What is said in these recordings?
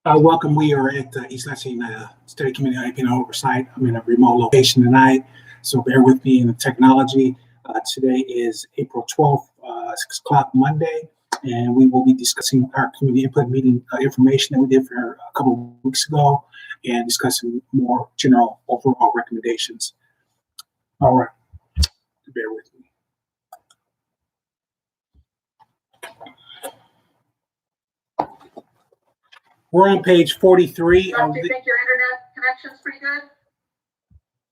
Welcome. We are at East Lansing Study Committee on Independent Oversight. I'm in a remote location tonight, so bear with me in the technology. Today is April 12th, 6 o'clock Monday, and we will be discussing our community input meeting information that we did for a couple of weeks ago and discussing more general overall recommendations. All right, bear with me. We're on page 43. Do you think your internet connection's pretty good?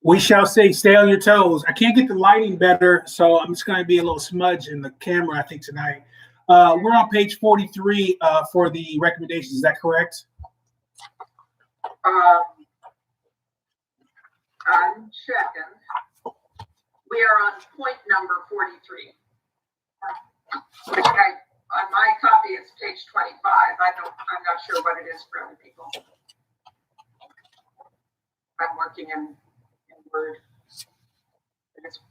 We shall say, stay on your toes. I can't get the lighting better, so I'm just going to be a little smudge in the camera, I think, tonight. We're on page 43 for the recommendations. Is that correct? I'm checking. We are on point number 43. Okay. On my copy, it's page 25. I'm not sure what it is for other people. I'm working in Word.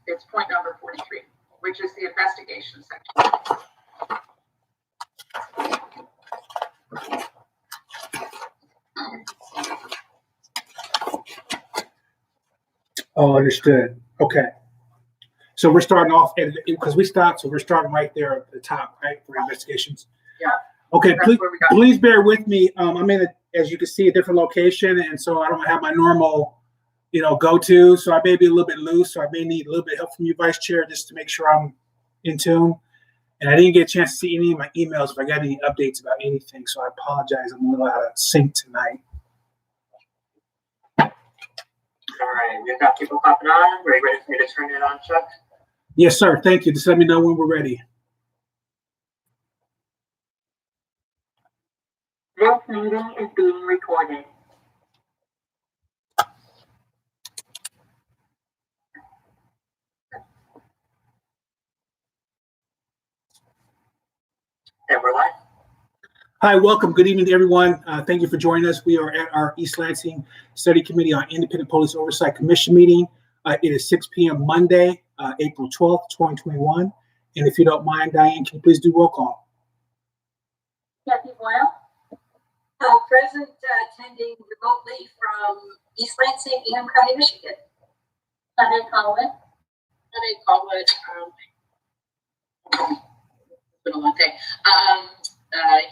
It's point number 43, which is the investigation section. Oh, understood. Okay. So we're starting off because we stopped, so we're starting right there at the top, right, for investigations. Yeah. Okay, please bear with me. I'm in, as you can see, a different location, and so I don't have my normal, go-to. So I may be a little bit loose, so I may need a little bit of help from you, Vice Chair, just to make sure I'm in tune. And I didn't get a chance to see any of my emails if I got any updates about anything, so I apologize. I'm a little out of sync tonight. All right, we've got people popping on. Are you ready for me to turn it on, Chuck? Yes, sir. Thank you. Just let me know when we're ready. This meeting is being recorded. And we're live. Hi, welcome. Good evening to everyone. Thank you for joining us. We are at our East Lansing Study Committee on Independent Police Oversight Commission meeting. It is 6 p.m. Monday, April 12th, 2021. And if you don't mind, Diane, can you please do roll call? Kathy Boyle. Present, attending remotely from East Lansing, Ingham County, Michigan. Heather Colwood. Heather Colwood. It's been a long day.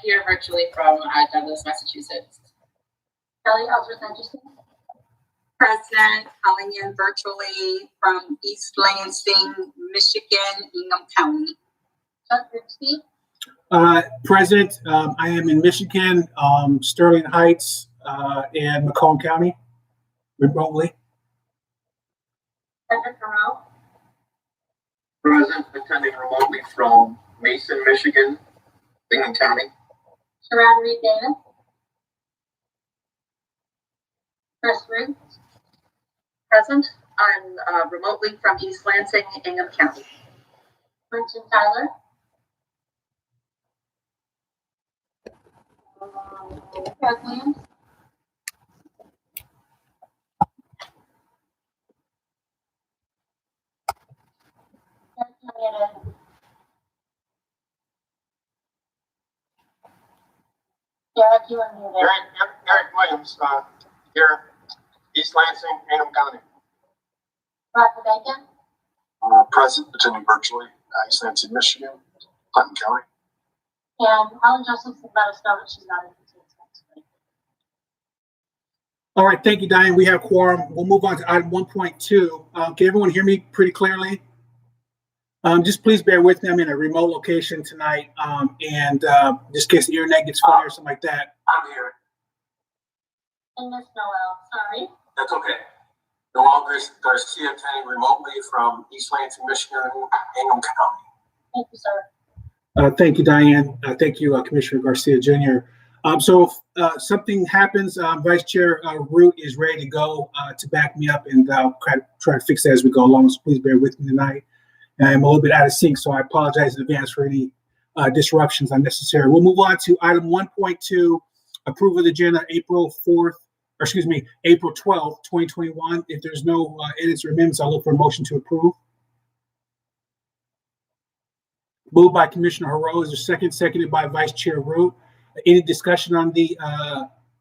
Here virtually from Douglas, Massachusetts. Kelly Ellsworth-Anderson. Present, calling in virtually from East Lansing, Michigan, Ingham County. Chuck Grigsby. Present, I am in Michigan, Sterling Heights, and Macomb County, remotely. Patrick Carell. Present, attending remotely from Mason, Michigan, Ingham County. Sharon Reed Davis. Chris Riggs. Present. I'm remotely from East Lansing, Ingham County. Quentin Tyler. Eric Williams. Derek, you are muted. Eric Williams, here, East Lansing, Ingham County. Roger Bacon. Present, attending virtually, East Lansing, Michigan, Clinton County. And Alan Josephson let us know that she's not in the team tonight. All right, thank you, Diane. We have quorum. We'll move on to item 1.2. Can everyone hear me pretty clearly? Just please bear with me. I'm in a remote location tonight, and just in case the internet gets fired or something like that. I'm here. And Miss Noel, sorry. That's okay. Noel Garcia, attending remotely from East Lansing, Michigan, Ingham County. Thank you, sir. Thank you, Diane. Thank you, Commissioner Garcia Jr. So if something happens, Vice Chair Root is ready to go to back me up, and I'll try to fix that as we go along. So please bear with me tonight. I'm a little bit out of sync, so I apologize in advance for any disruptions unnecessary. We'll move on to item 1.2, approval of the agenda April 12th, 2021. If there's no edits or amendments, I'll look for a motion to approve. Moved by Commissioner Haro. Is there second? Seconded by Vice Chair Root. Any discussion on the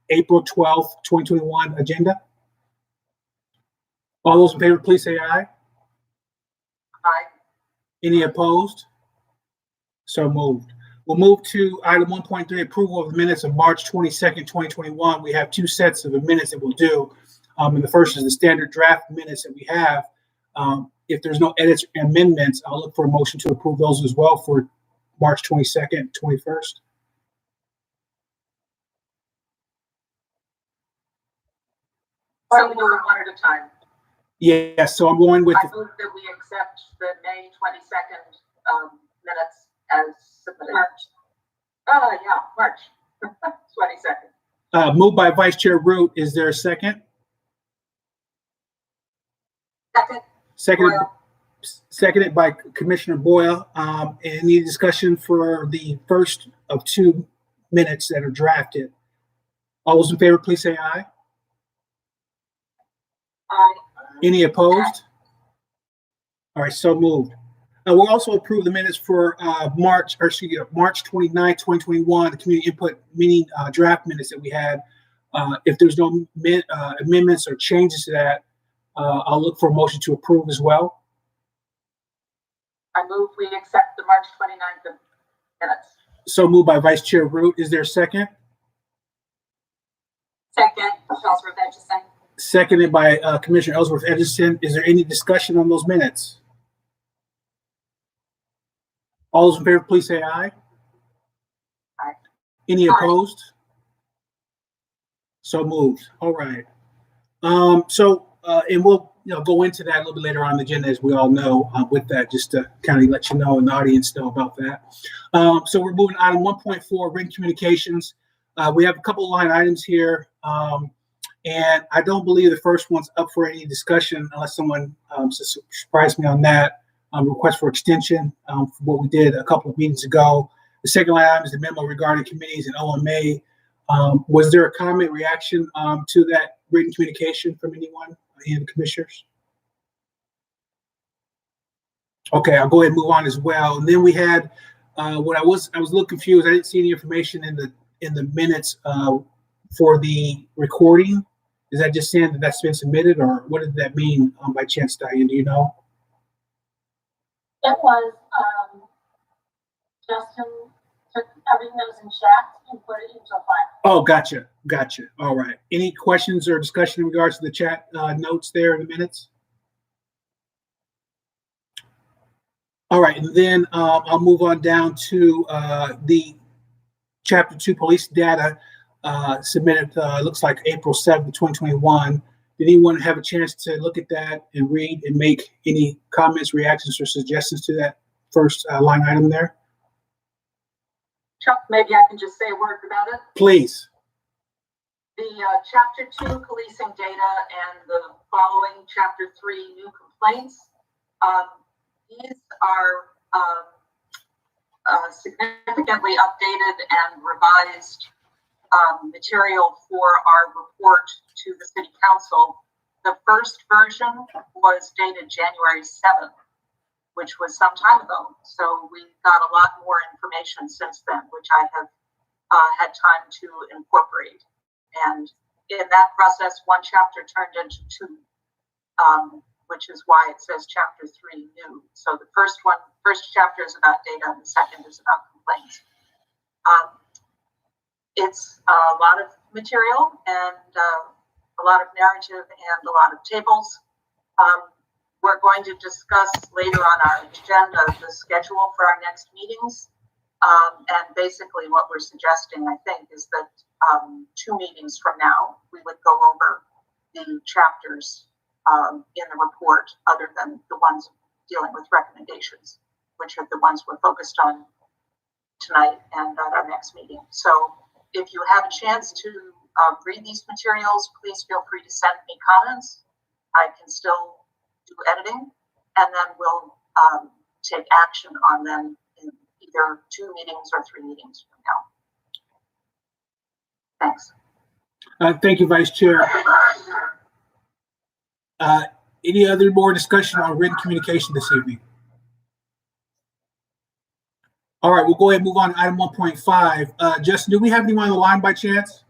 April 12th, 2021 agenda? All those in favor, please say aye. Aye. Any opposed? So moved. We'll move to item 1.3, approval of the minutes of March 22nd, 2021. We have two sets of the minutes that we'll do. And the first is the standard draft minutes that we have. If there's no edits or amendments, I'll look for a motion to approve those as well for March 22nd, 21st. So we do them one at a time. Yes, so I'm going with, I move that we accept the May 22nd minutes as submitted. March. Yeah, March 22nd. moved by Vice Chair Root. Is there a second? Second. Seconded by Commissioner Boyle. Any discussion for the first of two minutes that are drafted? All those in favor, please say aye. Aye. Any opposed? All right, so moved. We'll also approve the minutes for March 29th, 2021, the community input meeting draft minutes that we had. If there's no amendments or changes to that, I'll look for a motion to approve as well. I move we accept the March 29th minutes. So moved by Vice Chair Root. Is there a second? Second, Ellsworth Edgerton. Seconded by Commissioner Ellsworth Edgerton. Is there any discussion on those minutes? All those in favor, please say aye. Aye. Any Aye. opposed? So moved. All right. And we'll go into that a little bit later on the agenda, as we all know. With that, just to kind of let you know and the audience know about that. So we're moving on to 1.4, written communications. We have a couple of line items here, and I don't believe the first one's up for any discussion unless someone surprised me on that. Request for extension for what we did a couple of meetings ago. The second line item is the memo regarding committees and OMA. Was there a comment, reaction to that written communication from anyone, any of the commissioners? Okay, I'll go ahead and move on as well. And then we had what I was a little confused. I didn't see any information in the minutes for the recording. Is that just saying that that's been submitted, or what did that mean by chance, Diane? Do you know? It was, Justin took everything that was in chat and put it into a file. Oh, gotcha. All right. Any questions or discussion in regards to the chat notes there in the minutes? All right, and then I'll move on down to the Chapter 2 police data submitted, looks like April 7th, 2021. Did anyone have a chance to look at that and read and make any comments, reactions, or suggestions to that first line item there? Chuck, maybe I can just say a word about it. Please. The Chapter 2 policing data and the following Chapter 3 new complaints, these are significantly updated and revised material for our report to the City Council. The first version was dated January 7th, which was some time ago. So we got a lot more information since then, which I have had time to incorporate. And in that process, one chapter turned into two, which is why it says Chapter 3 new. So the first chapter is about data, and the second is about complaints. It's a lot of material and a lot of narrative and a lot of tables. We're going to discuss later on our agenda the schedule for our next meetings. And basically what we're suggesting, I think, is that 2 meetings from now, we would go over the chapters in the report other than the ones dealing with recommendations, which are the ones we're focused on tonight and at our next meeting. So if you have a chance to read these materials, please feel free to send me comments. I can still do editing, and then we'll take action on them in either 2 meetings or 3 meetings from now. Thanks. Thank you, Vice Chair. Any other more discussion on written communication this evening? All right, we'll go ahead and move on to item 1.5. Justin, do we have anyone on the line by chance?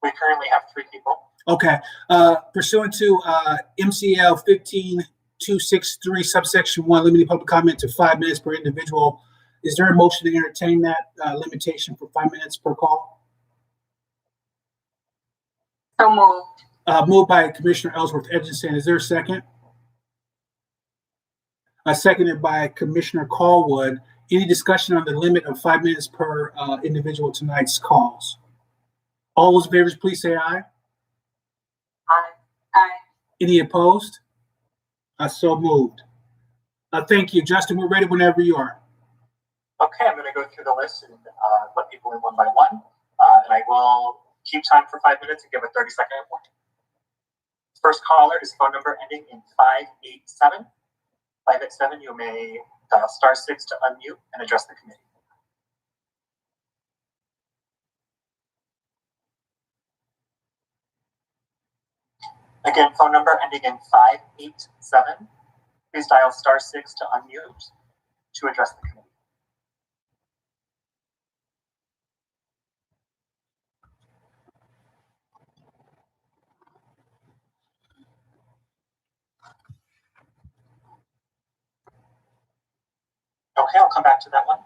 We currently have 3 people. Okay. Pursuant to MCL 15263 subsection 1, limiting public comment to 5 minutes per individual. Is there a motion to entertain that limitation for 5 minutes per call? So moved. Moved by Commissioner Ellsworth Edgerton. Is there a second? Seconded by Commissioner Callwood. Any discussion on the limit of 5 minutes per individual tonight's calls? All those in favor, please say aye. Aye. Aye. Any opposed? So moved. Thank you, Justin. We're ready whenever you are. Okay, I'm going to go through the list and let people in one by one. And I will keep time for 5 minutes and give a 30-second warning. First caller is phone number ending in 587. 587, you may dial *6 to unmute and address the committee. Again, phone number ending in 587. Please dial *6 to unmute to address the committee. Okay, I'll come back to that one.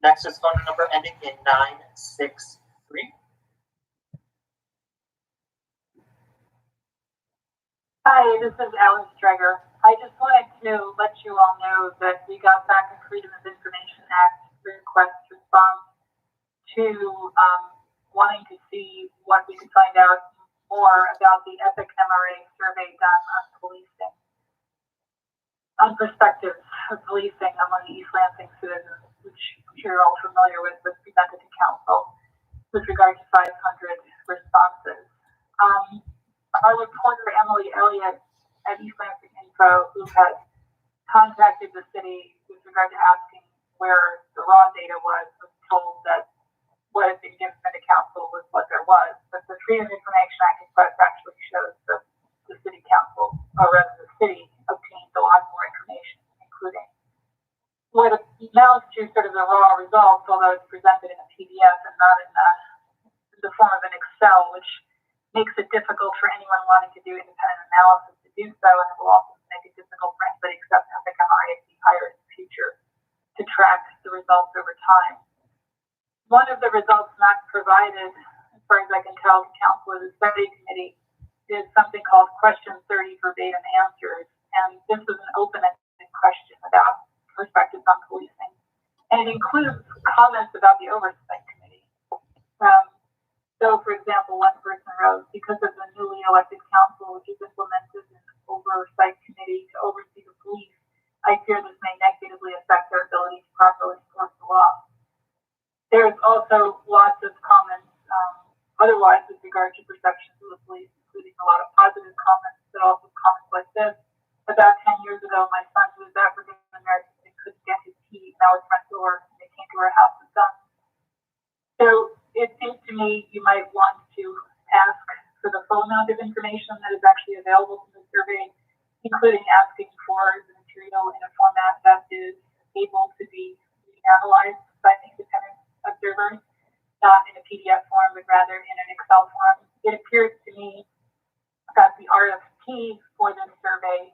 Next is phone number ending in 963. Hi, this is Alice Dreger. I just wanted to let you all know that we got back a Freedom of Information Act request response to wanting to see what we could find out more about the EPIC MRA survey done on policing, on perspectives of policing among the East Lansing citizens, which I'm sure you're all familiar with, was presented to council with regard to 500 responses. Our reporter, Emily Elliott at East Lansing Info, who had contacted the city with regard to asking where the raw data was told that what had been given to council was what there was. But the Freedom of Information Act request actually shows that the city council, or rather the city, obtained a lot more information, including what amounts to sort of the raw results, although it's presented in a PDF and not in the form of an Excel, which makes it difficult for anyone wanting to do independent analysis to do so, and it will also make it difficult for anybody except EPIC MRA to be hired in the future to track the results over time. One of the results not provided, as far as I can tell, to council or the study committee is something called Question 30 Verbatim Answers, and this is an open-ended question about perspectives on policing, and it includes comments about the Oversight Committee. So, for example, one person wrote, because of the newly elected council, which is implemented an oversight committee to oversee the police, I fear this may negatively affect their ability to properly enforce the law. There's also lots of comments otherwise with regard to perceptions of the police, including a lot of positive comments, but also comments like this. About 10 years ago, my son, who was African American, couldn't get his key in our front door, and they came to our house with guns. So it seems to me you might want to ask for the full amount of information that is actually available from the survey, including asking for the material in a format that is able to be analyzed by independent observers, not in a PDF form, but rather in an Excel form. It appears to me that the RFP for this survey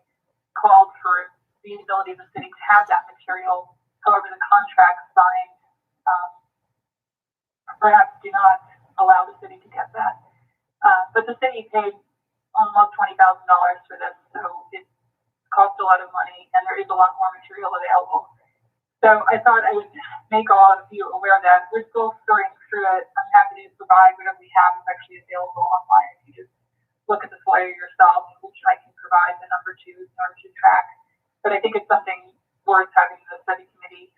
called for the ability of the city to have that material. However, the contract signed perhaps do not allow the city to get that. But the city paid almost $20,000 for this, so it cost a lot of money, and there is a lot more material available. So I thought I would make all of you aware of that. We're still sorting through it. I'm happy to provide whatever we have is actually available online. If you just look at the FOIA yourself, which I can provide the number to in order to track. But I think it's something worth having the study committee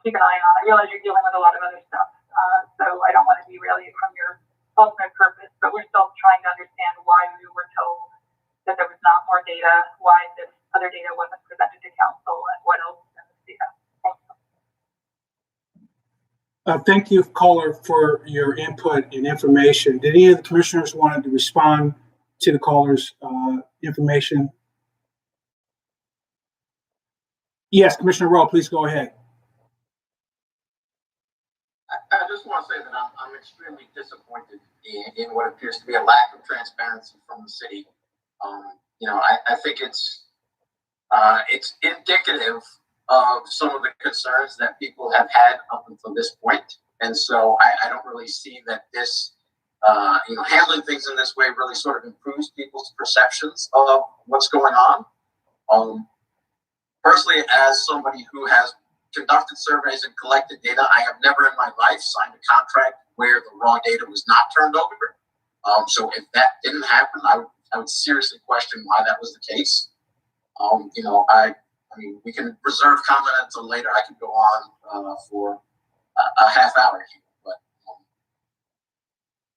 keep an eye on. I realize you're dealing with a lot of other stuff, so I don't want to derail you from your ultimate purpose, but we're still trying to understand why we were told that there was not more data, why this other data wasn't presented to council, and what else is in this data. Thank you, caller, for your input and information. Did any of the commissioners want to respond to the caller's information? Yes, Commissioner Rowe, please go ahead. I just want to say that I'm extremely disappointed disappointed in what appears to be a lack of transparency from the city. I think it's indicative of some of the concerns that people have had up until this point. And so I don't really see that this, handling things in this way really sort of improves people's perceptions of what's going on. Personally, as somebody who has conducted surveys and collected data, I have never in my life signed a contract where the raw data was not turned over. So if that didn't happen, I would seriously question why that was the case. We can reserve comment until later. I could go on for a half hour here, but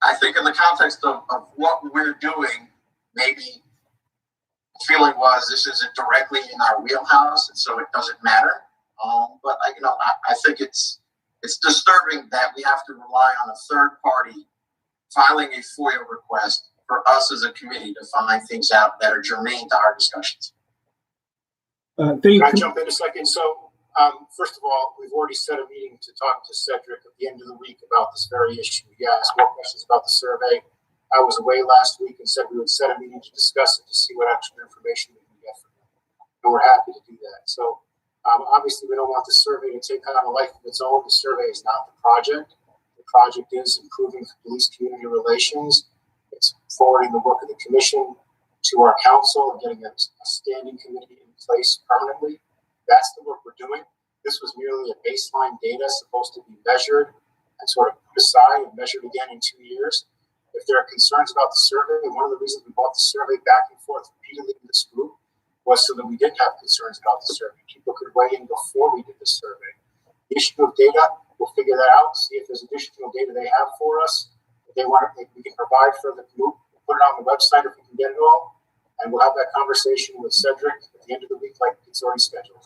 I think in the context of what we're doing, maybe the feeling was this isn't directly in our wheelhouse, and so it doesn't matter. But I think it's disturbing that we have to rely on a third party filing a FOIA request for us as a committee to find things out that are germane to our discussions. Can I jump in a second? So, first of all, we've already set a meeting to talk to Cedric at the end of the week about this very issue. He asked more questions about the survey. I was away last week and said we would set a meeting to discuss it to see what extra information we can get from him. And we're happy to do that. So, obviously, we don't want the survey to take on a life of its own. The survey is not the project. The project is improving police community relations. It's forwarding the work of the commission to our council and getting a standing committee in place permanently. That's the work we're doing. This was merely a baseline data supposed to be measured and sort of put aside and measured again in 2 years. If there are concerns about the survey, and one of the reasons we brought the survey back and forth repeatedly in this group was so that we didn't have concerns about the survey. People could weigh in before we did the survey. The issue of data, we'll figure that out, see if there's additional data they have for us. If they want to, we can provide for the group, put it on the website if we can get it all. And we'll have that conversation with Cedric at the end of the week, like it's already scheduled.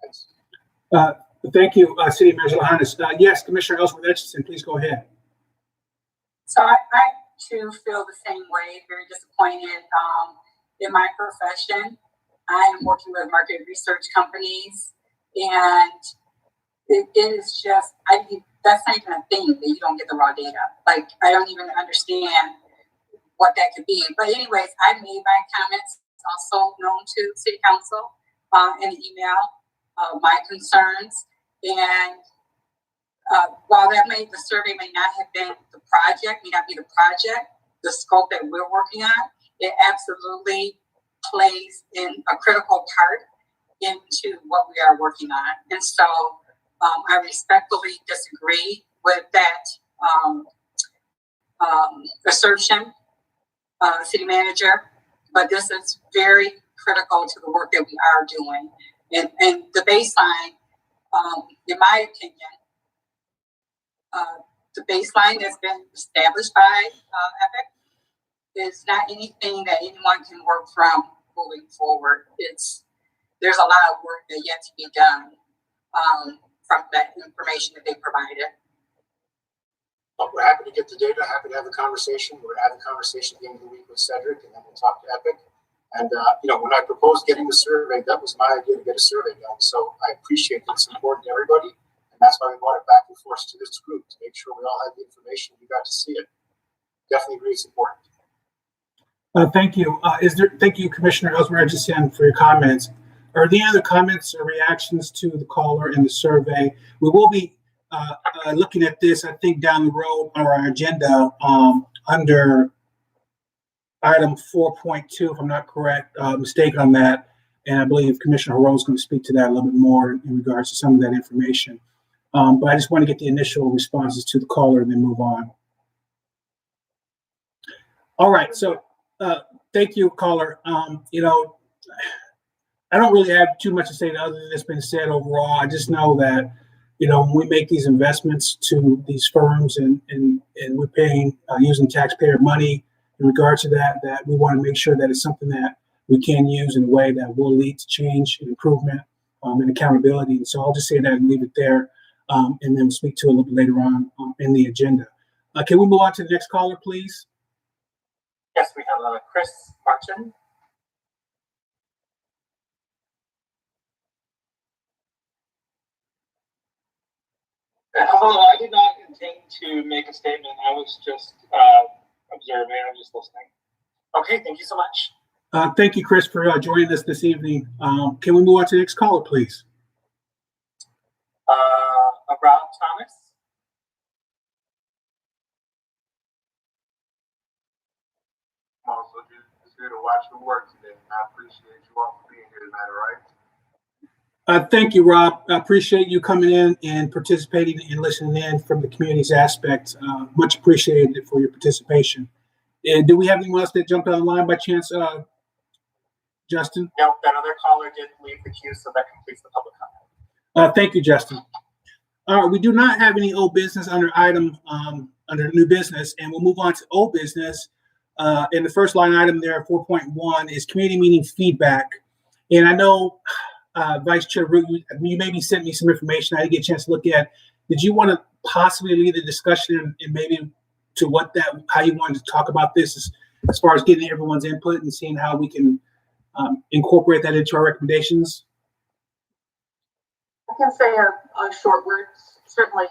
Thanks. Thank you, City Manager Lahannis. Yes, Commissioner Ellsworth Etchison, please go ahead. So I too feel the same way, very disappointed. In my profession, I am working with market research companies, and it is just, that's not even a thing that you don't get the raw data. Like, I don't even understand what that could be. But anyways, I made my comments also known to City Council in an email, my concerns. And while the survey may not have been the project, may not be the project, the scope that we're working on, it absolutely plays in a critical part into what we are working on. And so I respectfully disagree with that assertion, City Manager, but this is very critical to the work that we are doing. And the baseline, in my opinion, the baseline has been established by EPIC. It's not anything that anyone can work from moving forward. There's a lot of work that yet to be done from that information that they provided. But we're happy to get the data, happy to have a conversation. We're going to have a conversation at the end of the week with Cedric, and then we'll talk to EPIC. And, when I proposed getting the survey, that was my idea to get a survey done. So I appreciate that it's important to everybody. And that's why we brought it back and forth to this group to make sure we all had the information. We got to see it. Definitely agree it's important. Thank you. Thank you, Commissioner Ellsworth Etchison, for your comments. Are there any other comments or reactions to the caller and the survey? We will be looking at this, I think, down the road on our agenda under item 4.2, if I'm not mistaken on that. And I believe Commissioner Haro is going to speak to that a little bit more in regards to some of that information. But I just want to get the initial responses to the caller and then move on. All right. So thank you, caller. I don't really have too much to say other than it's been said overall. I just know that, when we make these investments to these firms and we're paying using taxpayer money in regards to that we want to make sure that it's something that we can use in a way that will lead to change and improvement and accountability. And so I'll just say that and leave it there, and then we'll speak to it a little bit later on in the agenda. Can we move on to the next caller, please? Yes, we have Chris Martin. Hello, I did not intend to make a statement. I was just observing. I was just listening. Okay, thank you so much. Thank you, Chris, for joining us this evening. Can we move on to the next caller, please? Rob Thomas. I'm also just here to watch the work today. I appreciate you all for being here tonight, all right? Thank you, Rob. I appreciate you coming in and participating and listening in from the community's aspect. Much appreciated for your participation. And do we have anyone else that jumped on the line by chance, Justin? No, that other caller did leave the queue, so that completes the public comment. Thank you, Justin. All right, we do not have any old business under under new business, and we'll move on to old business. And the first line item there, 4.1, is community meeting feedback. And I know Vice Chair Root, you maybe sent me some information I didn't get a chance to look at. Did you want to possibly lead the discussion and maybe to how you wanted to talk about this as far as getting everyone's input and seeing how we can incorporate that into our recommendations? I can say a short word, certainly.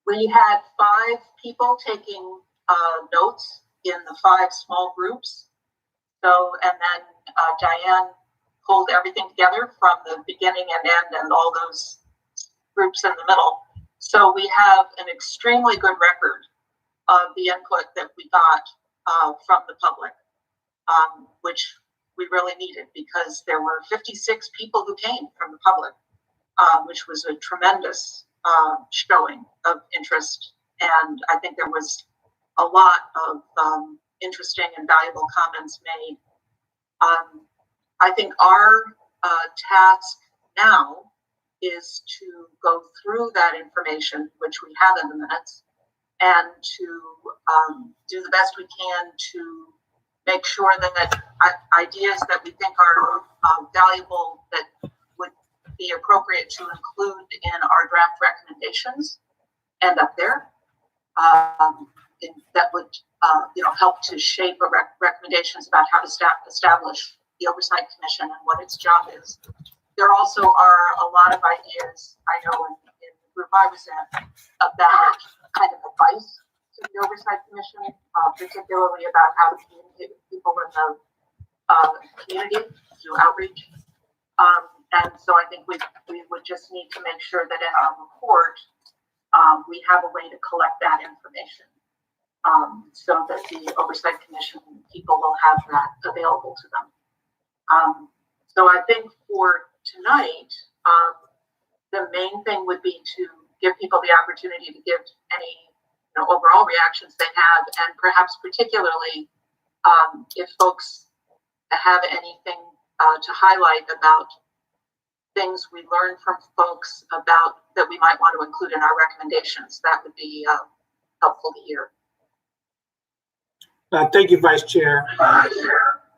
We had 5 people taking notes in the 5 small groups. So, and then Diane pulled everything together from the beginning and end and all those groups in the middle. So we have an extremely good record of the input that we got from the public, which we really needed because there were 56 people who came from the public, which was a tremendous showing of interest. And I think there was a lot of interesting and valuable comments made. I think our task now is to go through that information, which we have in the minutes, and to do the best we can to make sure that ideas that we think are valuable, that would be appropriate to include in our draft recommendations, end up there. That would help to shape recommendations about how to establish the Oversight Commission and what its job is. There also are a lot of ideas, I know in the group I was in, about kind of advice to the Oversight Commission, particularly about how to communicate with people in the community through outreach. And so I think we would just need to make sure that in our report, we have a way to collect that information so that the Oversight Commission people will have that available to them. So I think for tonight, the main thing would be to give people the opportunity to give any overall reactions they have, and perhaps particularly if folks have anything to highlight about things we learned from folks about that we might want to include in our recommendations, that would be helpful to hear. Thank you, Vice Chair.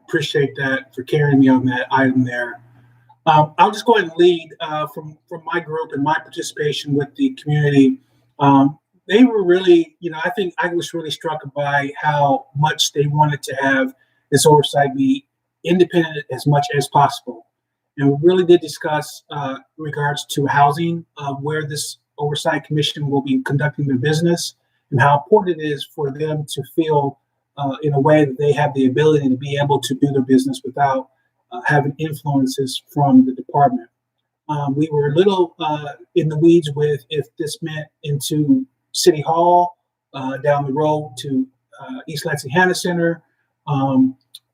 Appreciate that for carrying me on that item there. I'll just go ahead and lead from my group and my participation with the community. They were really, I think I was really struck by how much they wanted to have this oversight be independent as much as possible. And we really did discuss regards to housing, where this Oversight Commission will be conducting their business, and how important it is for them to feel in a way that they have the ability to be able to do their business without having influences from the department. We were a little in the weeds with if this meant into City Hall, down the road to East Lansing Hannah Center,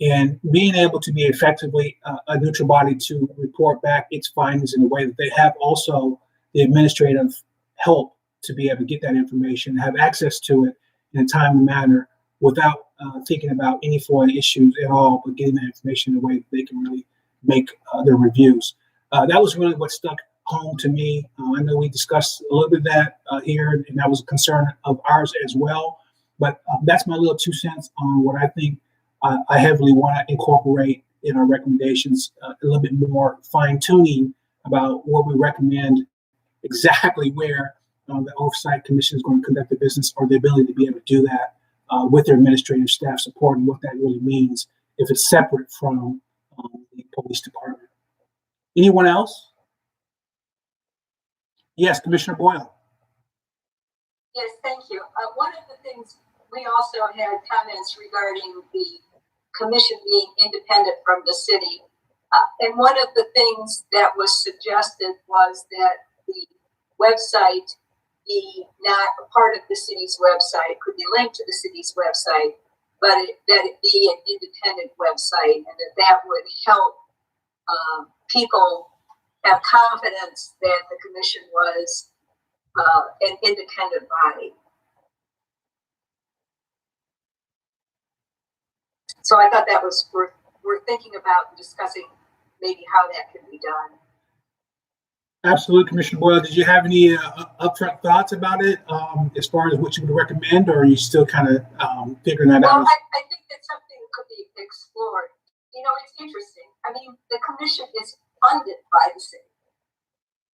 and being able to be effectively a neutral body to report back its findings in a way that they have also the administrative help to be able to get that information, have access to it in a timely manner without thinking about any FOIA issues at all, but getting that information in a way that they can really make their reviews. That was really what stuck home to me. I know we discussed a little bit of that here, and that was a concern of ours as well. But that's my little 2 cents on what I think I heavily want to incorporate in our recommendations, a little bit more fine tuning about what we recommend, exactly where the Oversight Commission is going to conduct the business, or the ability to be able to do that with their administrative staff support, and what that really means if it's separate from the police department. Anyone else? Yes, Commissioner Boyle. Yes, thank you. One of the things, we also had comments regarding the commission being independent from the city. And one of the things that was suggested was that the website be not a part of the city's website, could be linked to the city's website, but that it be an independent website, and that would help people have confidence that the commission was an independent body. So I thought that was worth thinking about and discussing maybe how that could be done. Absolutely, Commissioner Boyle. Did you have any upfront thoughts about it as far as what you would recommend, or are you still kind of figuring that out? Well, I think that's something that could be explored. You know, it's interesting. I mean, the commission is funded by the city.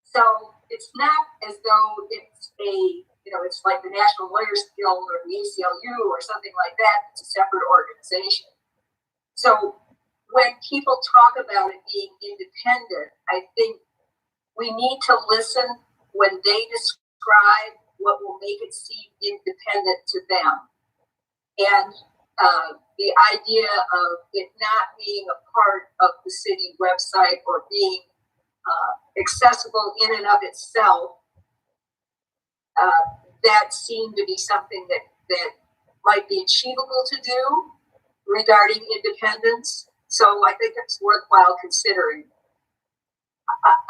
So it's not as though it's it's like the National Lawyers Guild or the ACLU or something like that. It's a separate organization. So when people talk about it being independent, I think we need to listen when they describe what will make it seem independent to them. And the idea of it not being a part of the city website or being accessible in and of itself, that seemed to be something that might be achievable to do regarding independence. So I think it's worthwhile considering.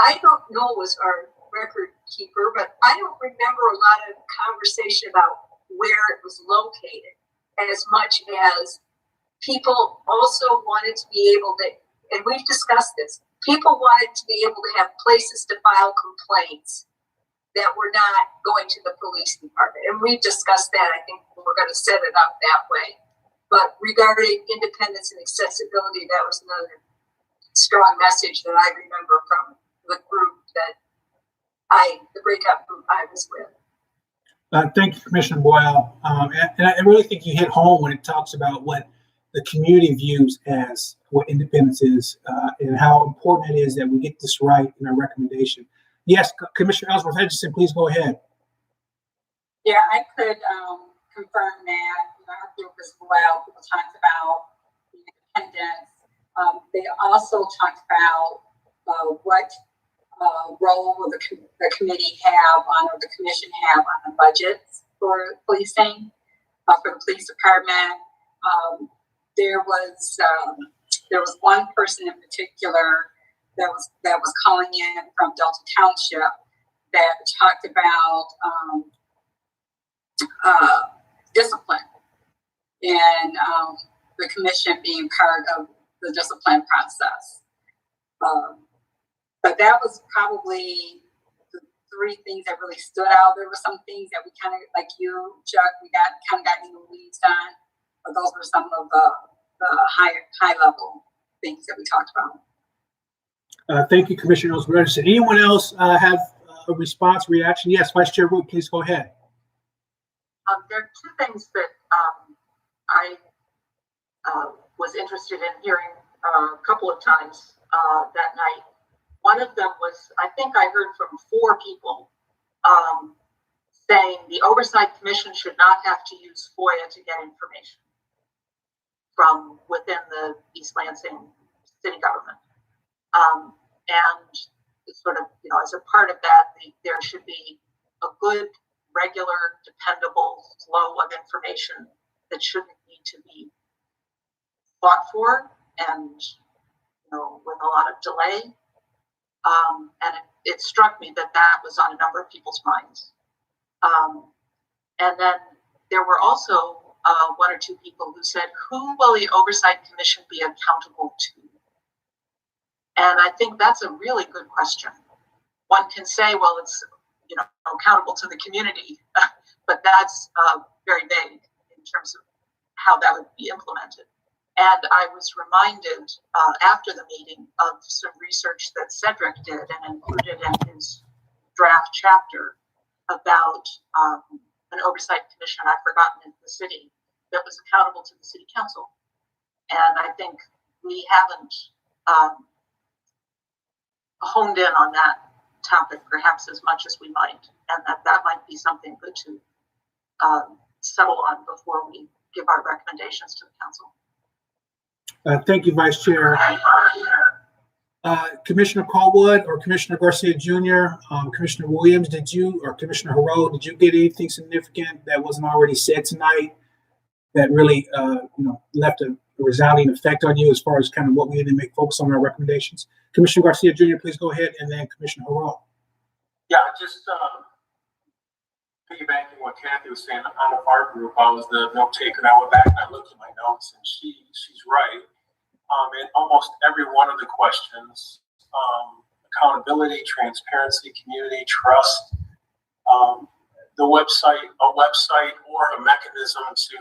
I don't know was our record keeper, but I don't remember a lot of conversation about where it was located, as much as people also wanted to be able to, and we've discussed this, people wanted to be able to have places to file complaints that were not going to the police department. And we've discussed that. I think we're going to set it up that way. But regarding independence and accessibility, that was another strong message that I remember from the group the breakout group I was with. Thank you, Commissioner Boyle. And I really think you hit home when it talks about what the community views as what independence is and how important it is that we get this right in our recommendation. Yes, Commissioner Ellsworth Edgerton, please go ahead. Yeah, I could confirm that in our group as well. People talked about the independence. They also talked about what role will the committee have on, or the commission have on the budgets for policing, for the police department. There was one person in particular that was calling in from Delta Township that talked about discipline and the commission being part of the discipline process. But that was probably the three things that really stood out. There were some things that we kind of, like you, Chuck, we got in the weeds on, but those were some of the high level things that we talked about. Thank you, Commissioner Ellsworth. Anyone else have a response, reaction? Yes, Vice Chair Root, please go ahead. There are two things that I was interested in hearing a couple of times that night. One of them was, I think I heard from 4 people saying the Oversight Commission should not have to use FOIA to get information from within the East Lansing city government. And sort of, as a part of that, there should be a good, regular, dependable flow of information that shouldn't need to be fought for and, with a lot of delay. And it struck me that was on a number of people's minds. And then there were also 1 or 2 people who said, who will the Oversight Commission be accountable to? And I think that's a really good question. One can say, well, it's accountable to the community, but that's very vague in terms of how that would be implemented. And I was reminded after the meeting of some research that Cedric did and included in his draft chapter about an oversight commission, I've forgotten, in the city that was accountable to the city council. And I think we haven't honed in on that topic perhaps as much as we might, and that might be something good to settle on before we give our recommendations to the council. Thank you, Vice Chair. Commissioner Callwood or Commissioner Garcia Jr., Commissioner Williams, or Commissioner Harrell, did you get anything significant that wasn't already said tonight that really, left a resounding effect on you as far as kind of what we need to make focus on our recommendations? Commissioner Garcia Jr., please go ahead, and then Commissioner Harrell. Yeah, just piggybacking what Kathy was saying, out of our group, I was the note taker, and I went back and I looked at my notes, and she's right. In almost every one of the questions, accountability, transparency, community, trust, a website or a mechanism to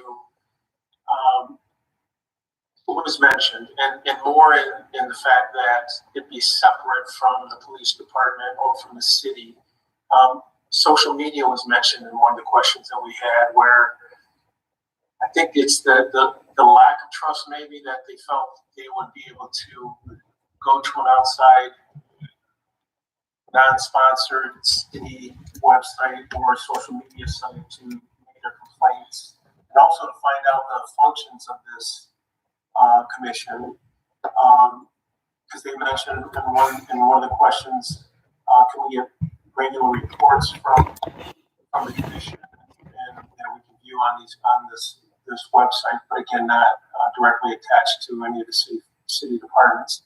was mentioned, and more in the fact that it be separate from the police department or from the city. Social media was mentioned in one of the questions that we had, where I think it's the lack of trust maybe that they felt they would be able to go to an outside non-sponsored city website or social media site to make their complaints, and also to find out the functions of this commission, because they mentioned in one of the questions, can we get regular reports from the commission and that we can view on this website, but again, not directly attached to any of the city departments.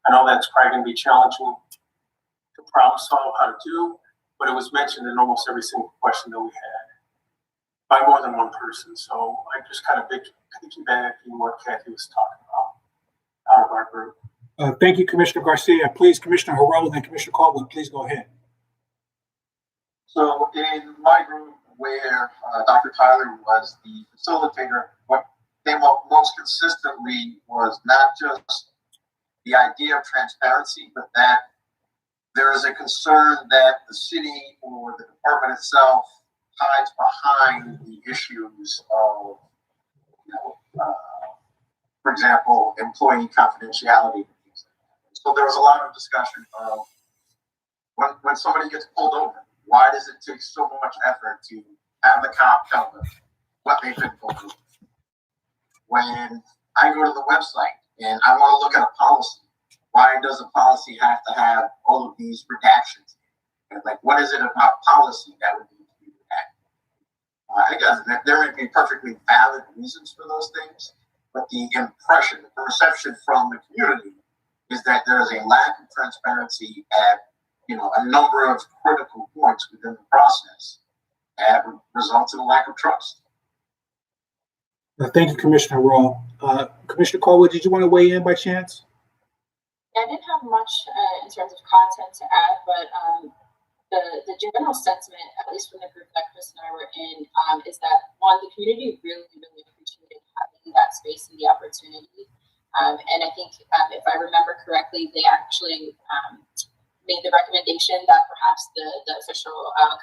I know that's probably going to be challenging to problem solve how to do, but it was mentioned in almost every single question that we had by more than one person. So I just kind of piggybacking what Kathy was talking about out of our group. Thank you, Commissioner Garcia. Please, Commissioner Harrell, and then Commissioner Caldwell, please go ahead. So in my group, where Dr. Tyler was the facilitator, what came up most consistently was not just the idea of transparency, but that there is a concern that the city or the department itself hides behind the issues of, for example, employee confidentiality. So there was a lot of discussion of when somebody gets pulled over, why does it take so much effort to have the cop tell them what they've been pulled over? When I go to the website and I want to look at a policy, why does a policy have to have all of these redactions? And like, what is it about policy that would need to be redacted? I guess there may be perfectly valid reasons for those things, but the impression, the perception from the community is that there is a lack of transparency at a number of critical points within the process that results in a lack of trust. Thank you, Commissioner Harrell. Commissioner Caldwell, did you want to weigh in by chance? I didn't have much in terms of content to add, but the general sentiment, at least from the group that Chris and I were in, is that one, the community really, really appreciated having that space and the opportunity. And I think if I remember correctly, they actually made the recommendation that perhaps the official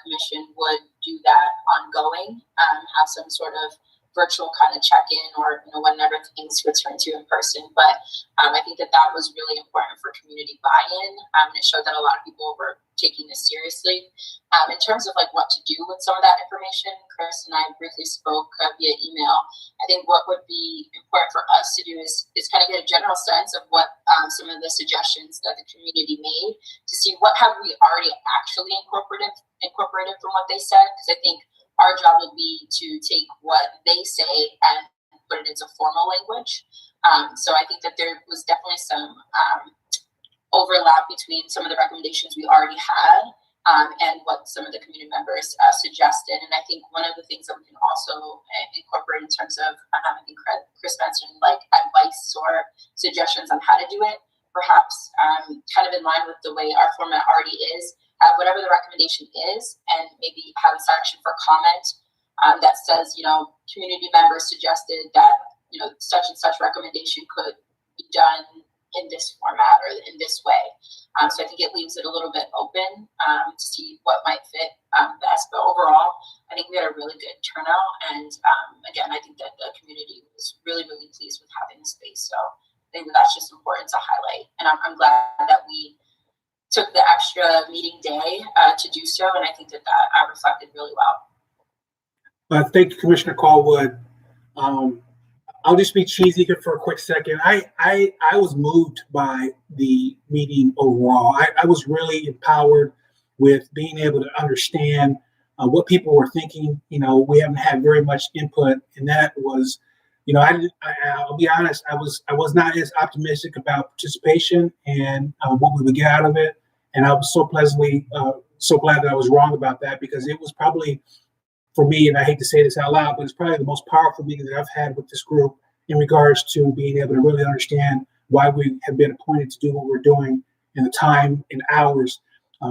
commission would do that ongoing, have some sort of virtual kind of check-in or whenever things return to in person. But I think that was really important for community buy-in, and it showed that a lot of people were taking this seriously. In terms of like what to do with some of that information, Chris and I briefly spoke via email. I think what would be important for us to do is kind of get a general sense of what some of the suggestions that the community made, to see what have we already actually incorporated from what they said, because I think our job will be to take what they say and put it into formal language. So I think that there was definitely some overlap between some of the recommendations we already had and what some of the community members suggested. And I think one of the things that we can also incorporate in terms of, I think Chris mentioned, like advice or suggestions on how to do it, perhaps kind of in line with the way our format already is. Whatever the recommendation is, and maybe have a section for comment that says, community members suggested that, such and such recommendation could be done in this format or in this way. So I think it leaves it a little bit open to see what might fit best. But overall, I think we had a really good turnout. And again, I think that the community was really, really pleased with having the space. So I think that's just important to highlight. And I'm glad that we took the extra meeting day to do so, and I think that reflected really well. Thank you, Commissioner Callwood. I'll just be cheesy here for a quick second. I was moved by the meeting overall. I was really empowered with being able to understand what people were thinking. You know, we haven't had very much input, and that was, you know, I'll be honest, I was not as optimistic about participation and what we would get out of it. And I was so pleasantly so glad that I was wrong about that, because it was probably, for me, and I hate to say this out loud, but it's probably the most powerful meeting that I've had with this group in regards to being able to really understand why we have been appointed to do what we're doing, in the time and hours,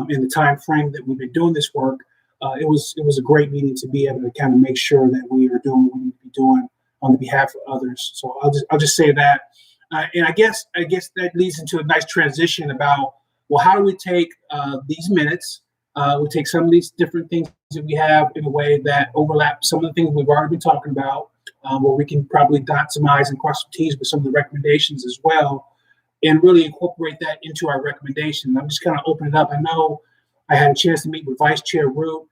in the time frame that we've been doing this work. It was a great meeting to be able to kind of make sure that we are doing what we need to be doing on the behalf of others. So I'll just say that, and I guess that leads into a nice transition about, well, how do we take these minutes? We take some of these different things that we have in a way that overlap some of the things we've already been talking about, where we can probably dot some I's and cross some T's with some of the recommendations as well, and really incorporate that into our recommendation. I'm just kind of opening it up. I know I had a chance to meet with Vice Chair Root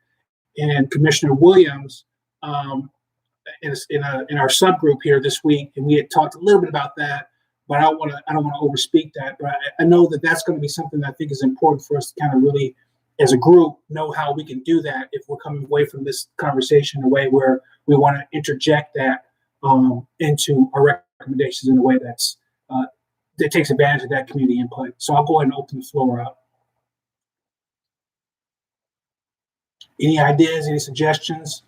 and Commissioner Williams in our subgroup here this week, and we had talked a little bit about that. But I don't want to overspeak that. But I know that that's going to be something that I think is important for us to kind of really, as a group, know how we can do that if we're coming away from this conversation in a way where we want to interject that into our recommendations in a way that takes advantage of that community input. So I'll go ahead and open the floor up. Any ideas, any suggestions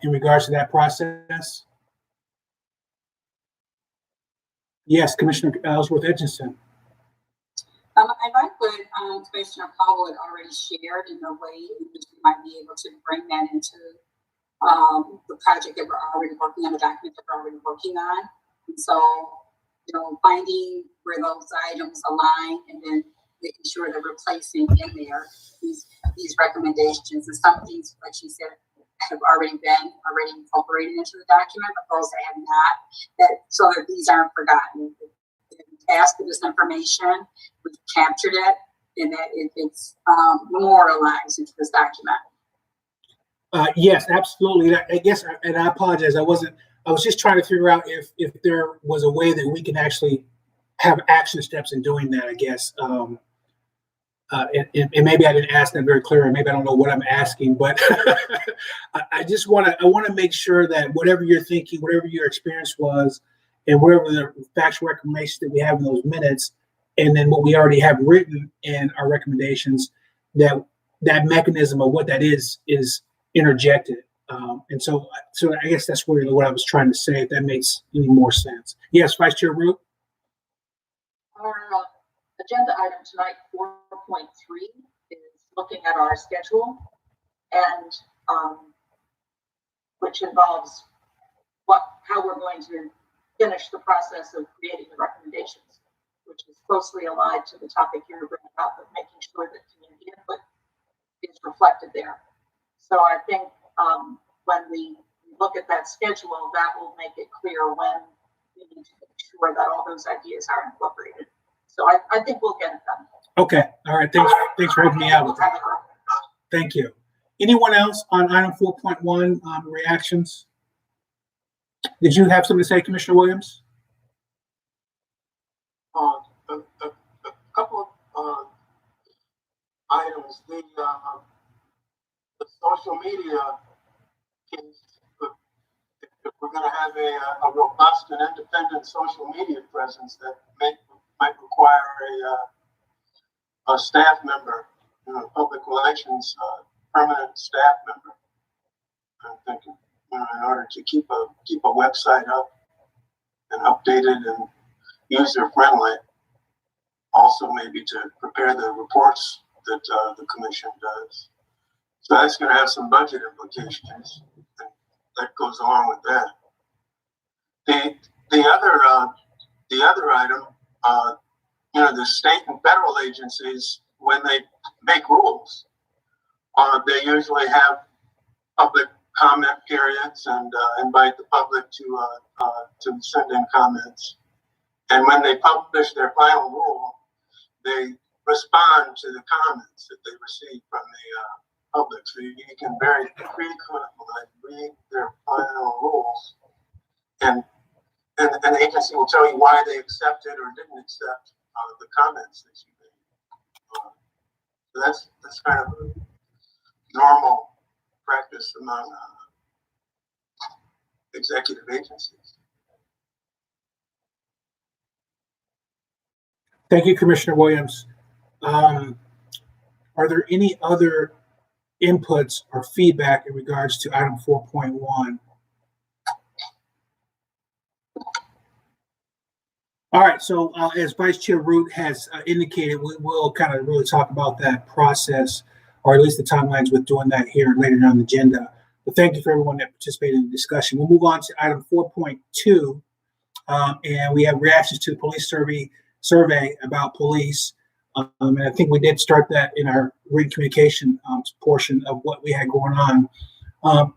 in regards to that process? Yes, Commissioner Ellsworth Edginson. I like what Commissioner Caldwell already shared in the way in which we might be able to bring that into the project that we're already working on, the document that we're already working on. And so, you know, finding where those items align and then making sure that we're placing in there these recommendations, and some things, like she said, have already been incorporated into the document, but those that have not, so that these aren't forgotten. Asked for this information, we've captured it, and that it's memorialized into this document. Yes, absolutely. I guess, and I apologize, I was just trying to figure out if there was a way that we can actually have action steps in doing that, I guess. And maybe I didn't ask that very clear, and maybe I don't know what I'm asking, but I want to make sure that whatever you're thinking, whatever your experience was, and whatever the factual recommendations that we have in those minutes, and then what we already have written in our recommendations, that mechanism of what that is interjected. And so I guess that's really what I was trying to say, if that makes any more sense. Yes, Vice Chair Root. Our agenda item tonight, 4.3, is looking at our schedule, and which involves how we're going to finish the process of creating the recommendations, which is closely allied to the topic you're bringing up of making sure that community input is reflected there. So I think when we look at that schedule, that will make it clear when we need to make sure that all those ideas are incorporated. So I think we'll get it done. Okay. All right. Thanks for helping me out with that. Thank you. Anyone else on item 4.1 reactions? Did you have something to say, Commissioner Williams? A couple of items. The social media is, if we're going to have a robust and independent social media presence, that might require a staff member, public relations, permanent staff member. I'm thinking, in order to keep a website up and updated and user friendly. Also, maybe to prepare the reports that the commission does. So that's going to have some budget implications, and that goes along with that. The other item, the state and federal agencies, when they make rules, they usually have public comment periods and invite the public to send in comments. And when they publish their final rule, they respond to the comments that they receive from the public. So you can very frequently read their final rules, and the agency will tell you why they accepted or didn't accept the comments that you made. So that's kind of a normal practice among executive agencies. Thank you, Commissioner Williams. Are there any other inputs or feedback in regards to item 4.1? All right, so as Vice Chair Root has indicated, we will kind of really talk about that process, or at least the timelines with doing that here later on the agenda. But thank you for everyone that participated in the discussion. We'll move on to item 4.2, and we have reactions to the police survey about police. And I think we did start that in our written communication portion of what we had going on.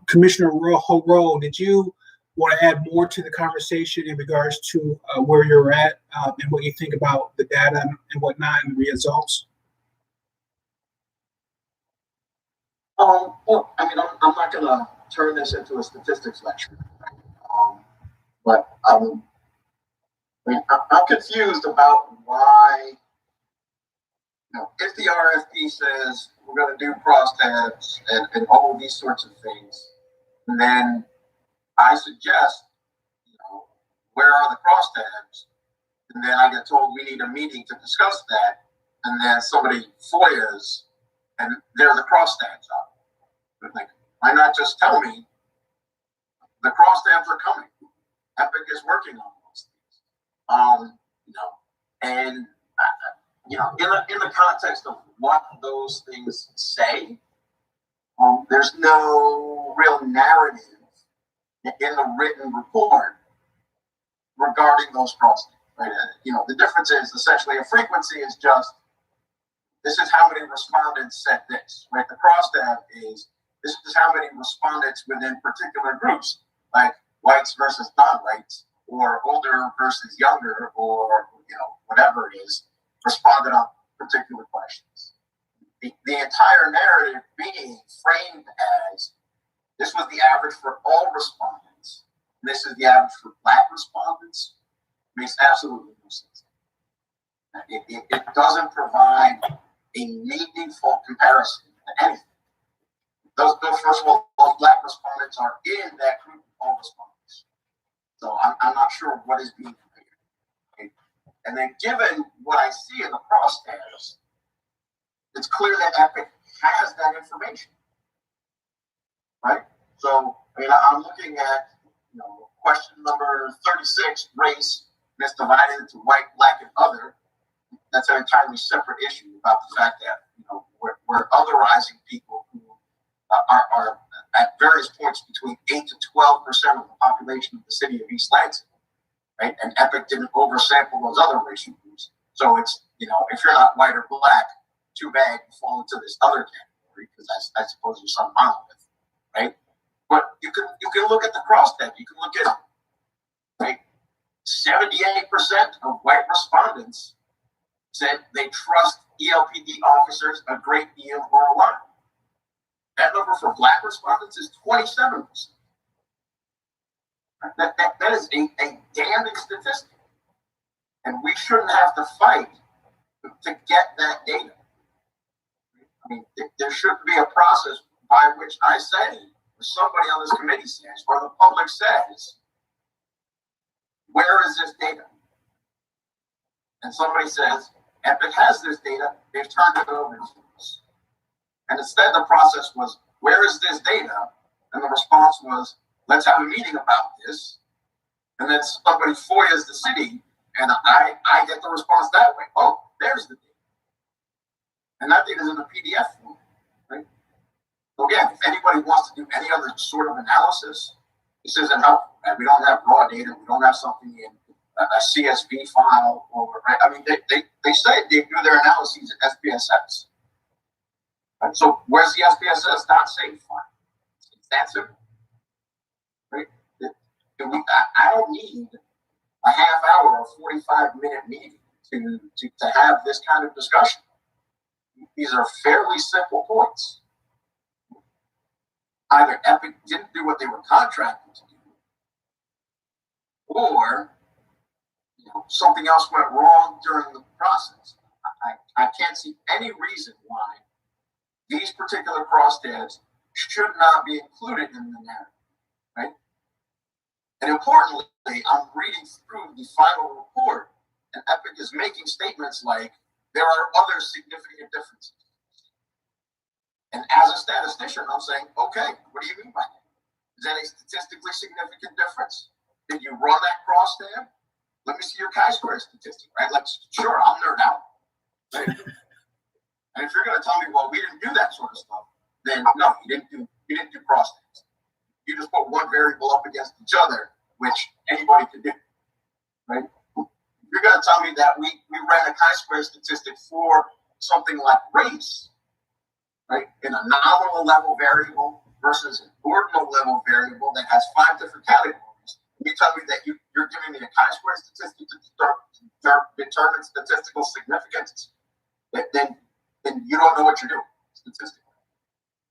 Commissioner Rowe, did you want to add more to the conversation in regards to where you're at and what you think about the data and whatnot and the results? Well, I mean, I'm not going to turn this into a statistics lecture, but I mean, I'm confused about why, if the RFP says we're going to do crosstabs and all of these sorts of things, and then I suggest, where are the crosstabs? And then I get told we need a meeting to discuss that, and then somebody FOIAs, and there the crosstabs are. I'm like, why not just tell me the crosstabs are coming? Epic is working on those things. And in the context of what those things say, there's no real narrative in the written report regarding those crosstabs. Right? The difference is essentially a frequency is just, this is how many respondents said this, right? The crosstab is, this is how many respondents within particular groups, like whites versus non-whites, or older versus younger, or whatever it is, responded on particular questions. The entire narrative being framed as, this was the average for all respondents, this is the average for Black respondents, makes absolutely no sense. It doesn't provide a meaningful comparison to anything. Those first of all, those Black respondents are in that group of all respondents. So I'm not sure what is being compared. Okay? And then given what I see in the crosstabs, it's clear that Epic has that information, right? So, I'm looking at, question number 36, race, and it's divided into white, Black, and other. That's an entirely separate issue about the fact that, we're otherizing people who are at various points between 8 to 12% of the population of the city of East Lansing, right? And Epic didn't oversample those other racial groups. So it's, if you're not white or Black, too bad you fall into this other category, because I suppose you're some monolith, right? But you can look at the crosstab. You can look at, right? 78% of white respondents said they trust ELPD officers a great deal or a lot. That number for Black respondents is 27%. That is a damning statistic. And we shouldn't have to fight to get that data. There should be a process by which I say, or somebody on this committee says, or the public says, where is this data? And somebody says, Epic has this data, they've turned it over to us. And instead the process was, where is this data? And the response was, let's have a meeting about this. And then somebody FOIAs the city, and I get the response that way. Oh, there's the data. And that data is in a PDF form, right? So again, if anybody wants to do any other sort of analysis, this isn't helpful. And we don't have raw data. We don't have something in a CSV file. They say they do their analyses at SPSS. Right? So where's the SPSS.save file? It's that simple, right? I don't need a half hour or 45-minute meeting to have this kind of discussion. These are fairly simple points. Either Epic didn't do what they were contracted to do, or something else went wrong during the process. I can't see any reason why these particular crosstabs should not be included in the narrative, right? And importantly, I'm reading through the final report, and Epic is making statements like, there are other significant differences. And as a statistician, I'm saying, okay, what do you mean by that? Is that a statistically significant difference? Did you run that crosstab? Let me see your chi-square statistic, right? Sure, I'll nerd out. Right? And if you're going to tell me, well, we didn't do that sort of stuff, then no, you didn't do crosstabs. You just put one variable up against each other, which anybody could do, right? If you're going to tell me that we ran a chi-square statistic for something like race, right, in a nominal level variable versus an ordinal level variable that has 5 different categories, you tell me that you're giving me a chi-square statistic to determine statistical significance, then you don't know what you're doing statistically,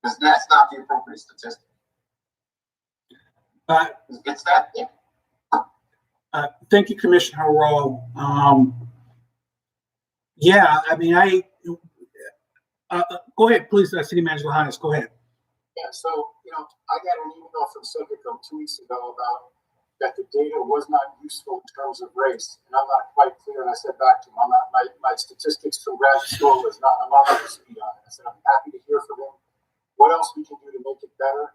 because that's not the appropriate statistic. It's that. Thank you, Commissioner Rowe. Yeah, I mean, go ahead, please, City Manager Hannes, go ahead. Yeah, so, I got an email from Civicum 2 weeks ago about that the data was not useful in terms of race, and I'm not quite clear, and I said back to him, my statistics from grad school is not, I'm not up to speed on it. I said, I'm happy to hear from him. What else we can do to make it better?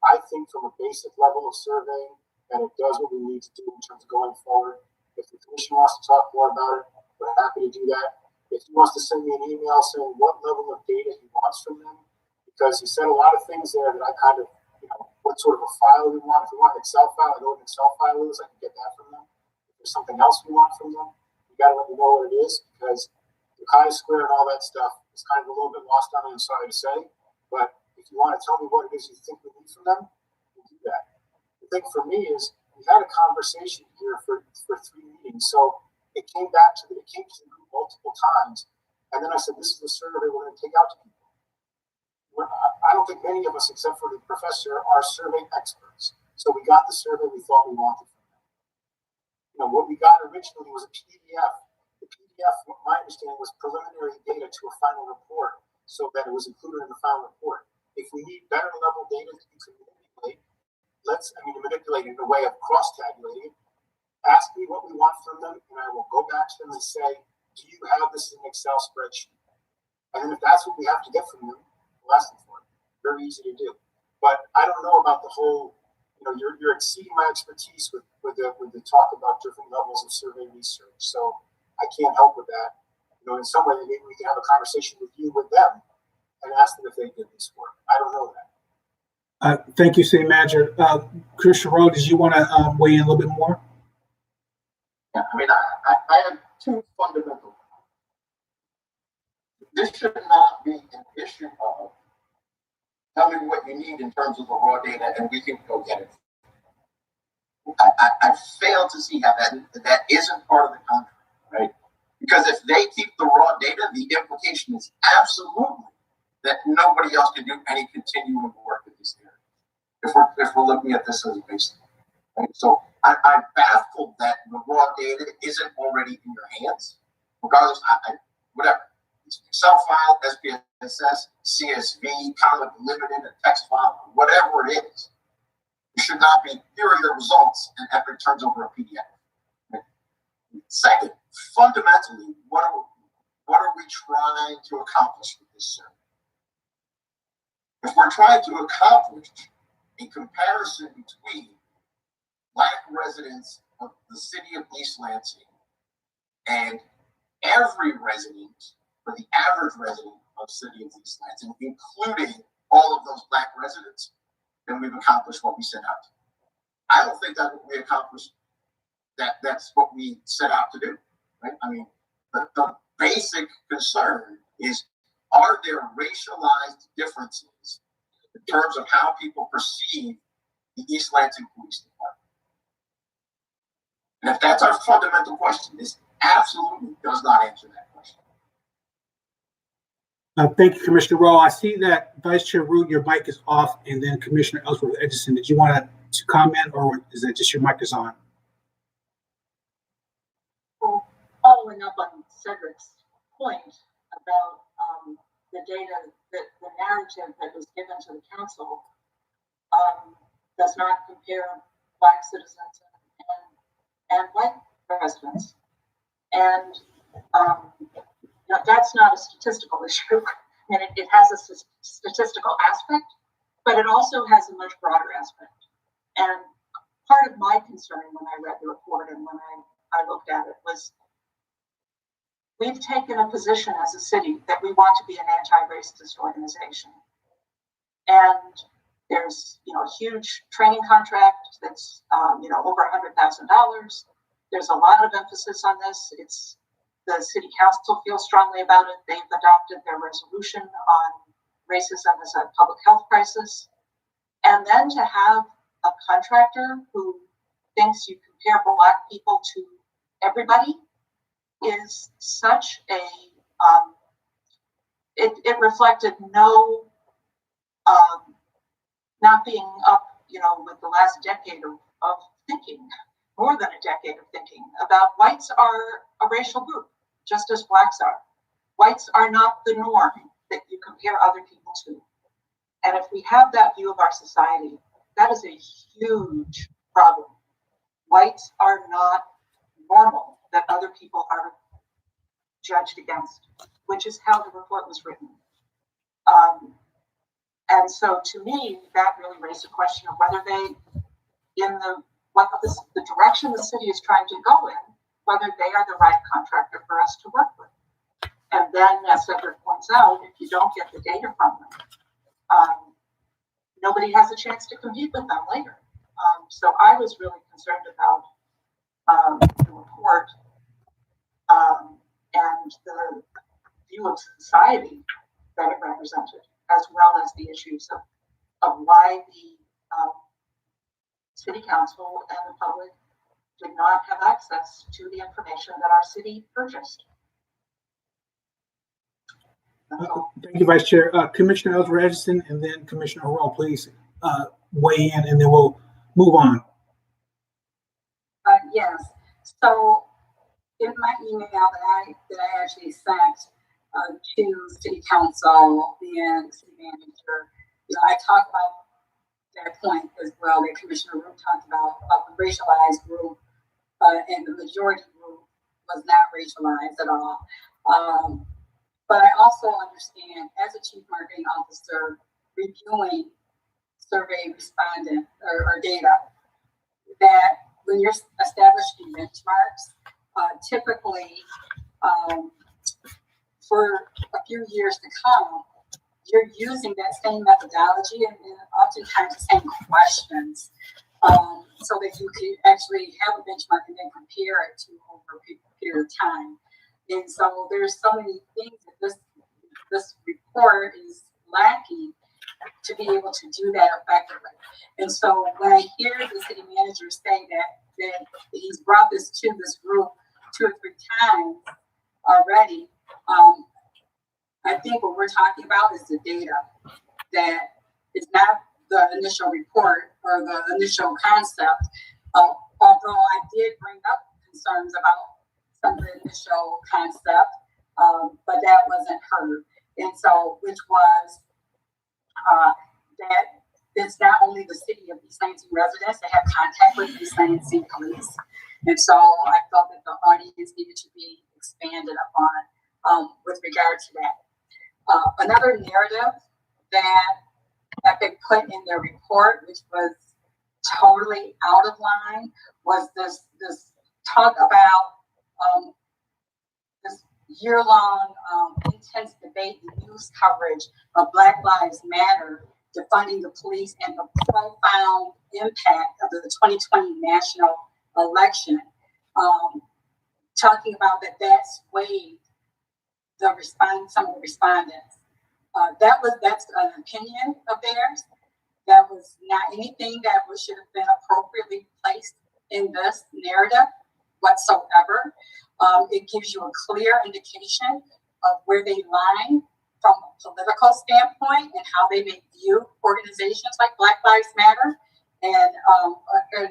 I think from a basic level of surveying, and it does what we need to do in terms of going forward. If the commission wants to talk more about it, we're happy to do that. If he wants to send me an email saying what level of data he wants from them, because he said a lot of things there that I kind of, what sort of a file we want. If we want an Excel file, I know what an Excel file is, I can get that from them. If there's something else we want from them, you got to let me know what it is, because the chi-square and all that stuff is kind of a little bit lost on me, I'm sorry to say. But if you want to tell me what it is you think we need from them, we'll do that. The thing for me is, we had a conversation here for 3 meetings, so it came to the group multiple times, and then I said, this is the survey we're going to take out to people. I don't think many of us, except for the professor, are survey experts. So we got the survey we thought we wanted from them. What we got originally was a PDF. The PDF, my understanding, was preliminary data to a final report, so that it was included in the final report. If we need better level data that you can manipulate, manipulate it in a way of cross-tabulating it, ask me what we want from them, and I will go back to them and say, do you have this in an Excel spreadsheet? And then if that's what we have to get from them, we'll ask them for it. Very easy to do. But I don't know about the whole, you're exceeding my expertise with the talk about different levels of survey research. So I can't help with that. In some way, maybe we can have a conversation with them and ask them if they did this work. I don't know that. Thank you, City Manager. Commissioner Rowe, did you want to weigh in a little bit more? Yeah, I have 2 fundamental. This should not be an issue of tell me what you need in terms of the raw data and we can go get it. I fail to see how that isn't part of the contract, right? Because if they keep the raw data, the implication is absolutely that nobody else can do any continuing work in this area. If we're looking at this as a baseline, right? So I'm baffled that the raw data isn't already in your hands, regardless. Whatever. It's an Excel file, SPSS, CSV, comic limited, a text file, whatever it is. It should not be, here are your results, and Epic turns over a PDF. Right? Second, fundamentally, what are we trying to accomplish with this survey? If we're trying to accomplish a comparison between Black residents of the city of East Lansing and every resident, or the average resident of the city of East Lansing, including all of those Black residents, then we've accomplished what we set out to do. I don't think that's what we accomplished. That's what we set out to do, right? The basic concern is, are there racialized differences in terms of how people perceive the East Lansing Police Department? And if that's our fundamental question, this absolutely does not answer that question. Thank you, Commissioner Rowe. I see that Vice Chair Root, your mic is off, and then Commissioner Ellsworth Edison. Did you want to comment, or is that just your mic is on? Well, following up on Cedric's point about the data, that the narrative that was given to the council does not compare Black citizens and white residents. And that's not a statistical issue. And it has a statistical aspect, but it also has a much broader aspect. And part of my concern when I read the report and when I looked at it was, we've taken a position as a city that we want to be an anti-racist organization. And there's, a huge training contract that's, over $100,000. There's a lot of emphasis on this. The city council feels strongly about it. They've adopted their resolution on racism as a public health crisis. And then to have a contractor who thinks you compare Black people to everybody is such a, it reflected no, not being up, with the last decade of thinking, more than a decade of thinking about whites are a racial group, just as Blacks are. Whites are not the norm that you compare other people to. And if we have that view of our society, that is a huge problem. Whites are not normal, that other people are judged against, which is how the report was written. And so to me, that really raised a question of whether they, the direction the city is trying to go in, whether they are the right contractor for us to work with. And then, as Cedric points out, if you don't get the data from them, nobody has a chance to compete with them later. So I was really concerned about the report and the view of society that it represented, as well as the issues of why the city council and the public did not have access to the information that our city purchased. Thank you, Vice Chair. Commissioner Ellsworth Edison, and then Commissioner Rowe, please weigh in, and then we'll move on. Yes. So in my email that I actually sent to City Council and City Manager, I talked about that point as well that Commissioner Root talked about the racialized group, and the majority group was not racialized at all. But I also understand, as a chief marketing officer, reviewing survey respondent or data, that when you're establishing benchmarks, typically for a few years to come, you're using that same methodology and oftentimes the same questions, so that you can actually have a benchmark and then compare it to over a period of time. And so there's so many things that this report is lacking to be able to do that effectively. And so when I hear the city manager say that he's brought this to this group 2 or 3 times already, I think what we're talking about is the data, that it's not the initial report or the initial concept, although I did bring up concerns about some of the initial concept, but that wasn't heard. And so, which was that it's not only the city of East Lansing residents that have contact with East Lansing police. And so I felt that the audience needed to be expanded upon with regard to that. Another narrative that they put in their report, which was totally out of line, was this talk about this year-long intense debate and news coverage of Black Lives Matter defunding the police and the profound impact of the 2020 national election, talking about that swayed some of the respondents. That's an opinion of theirs. That was not anything that should have been appropriately placed in this narrative whatsoever. It gives you a clear indication of where they lie from a political standpoint and how they may view organizations like Black Lives Matter and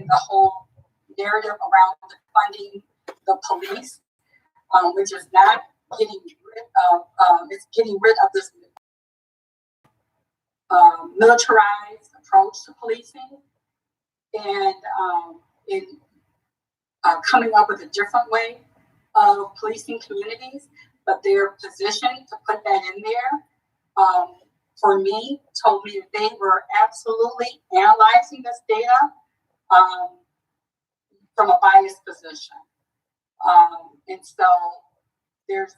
the whole narrative around funding the police, which is not getting rid of, it's getting rid of this militarized approach to policing and in coming up with a different way of policing communities, but their position to put that in there, for me, told me that they were absolutely analyzing this data from a biased position. And so there's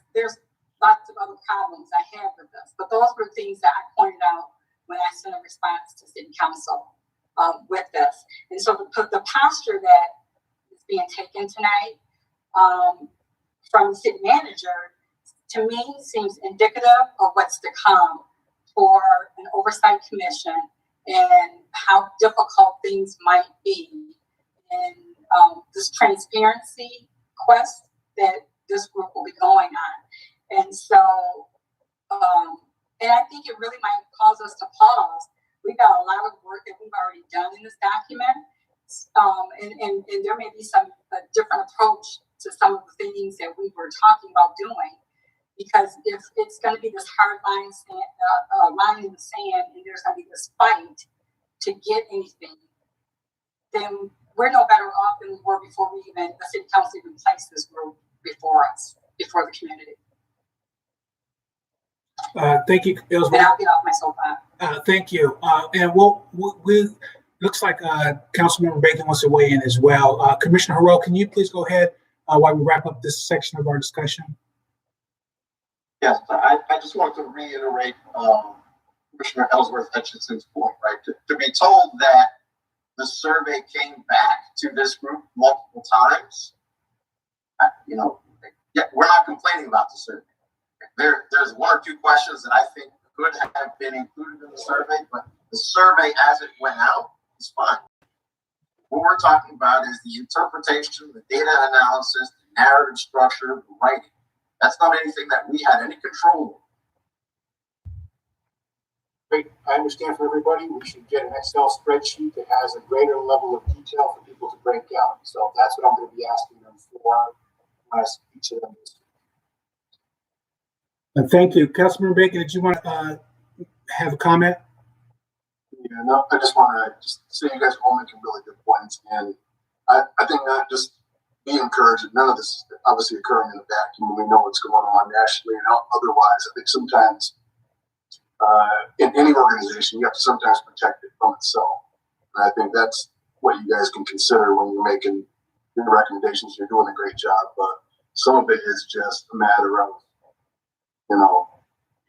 lots of other problems I have with this, but those were things that I pointed out when I sent a response to City Council with this. And so the posture that is being taken tonight from the city manager, to me, seems indicative of what's to come for an oversight commission and how difficult things might be in this transparency quest that this group will be going on. And so, and I think it really might cause us to pause. We've got a lot of work that we've already done in this document. And there may be a different approach to some of the things that we were talking about doing. Because if it's going to be this hard line in the sand, and there's going to be this fight to get anything, then we're no better off than we were before the city council even placed this group before us, before the community. Thank you, Elizabeth. And I'll get off my soapbox. Thank you. And we looks like Councilmember Bacon wants to weigh in as well. Commissioner Harrell, can you please go ahead while we wrap up this section of our discussion? Yes, I just wanted to reiterate Commissioner Ellsworth Hutchinson's point, right? To be told that the survey came back to this group multiple times, we're not complaining about the survey. There's one or two questions that I think could have been included in the survey, but the survey as it went out is fine. What we're talking about is the interpretation, the data analysis, the narrative structure, the writing. That's not anything that we had any control over. Great. I understand for everybody, we should get an Excel spreadsheet that has a greater level of detail for people to break down. So that's what I'm going to be asking them for when I speak to them this week. Thank you. Councilmember Bacon, did you want to have a comment? Yeah, no, I just want to say you guys are all making really good points. And I think that just be encouraged. None of this is obviously occurring in a vacuum. We know what's going on nationally and otherwise. I think sometimes in any organization, you have to sometimes protect it from itself. And I think that's what you guys can consider when you're making your recommendations. You're doing a great job, but some of it is just a matter of,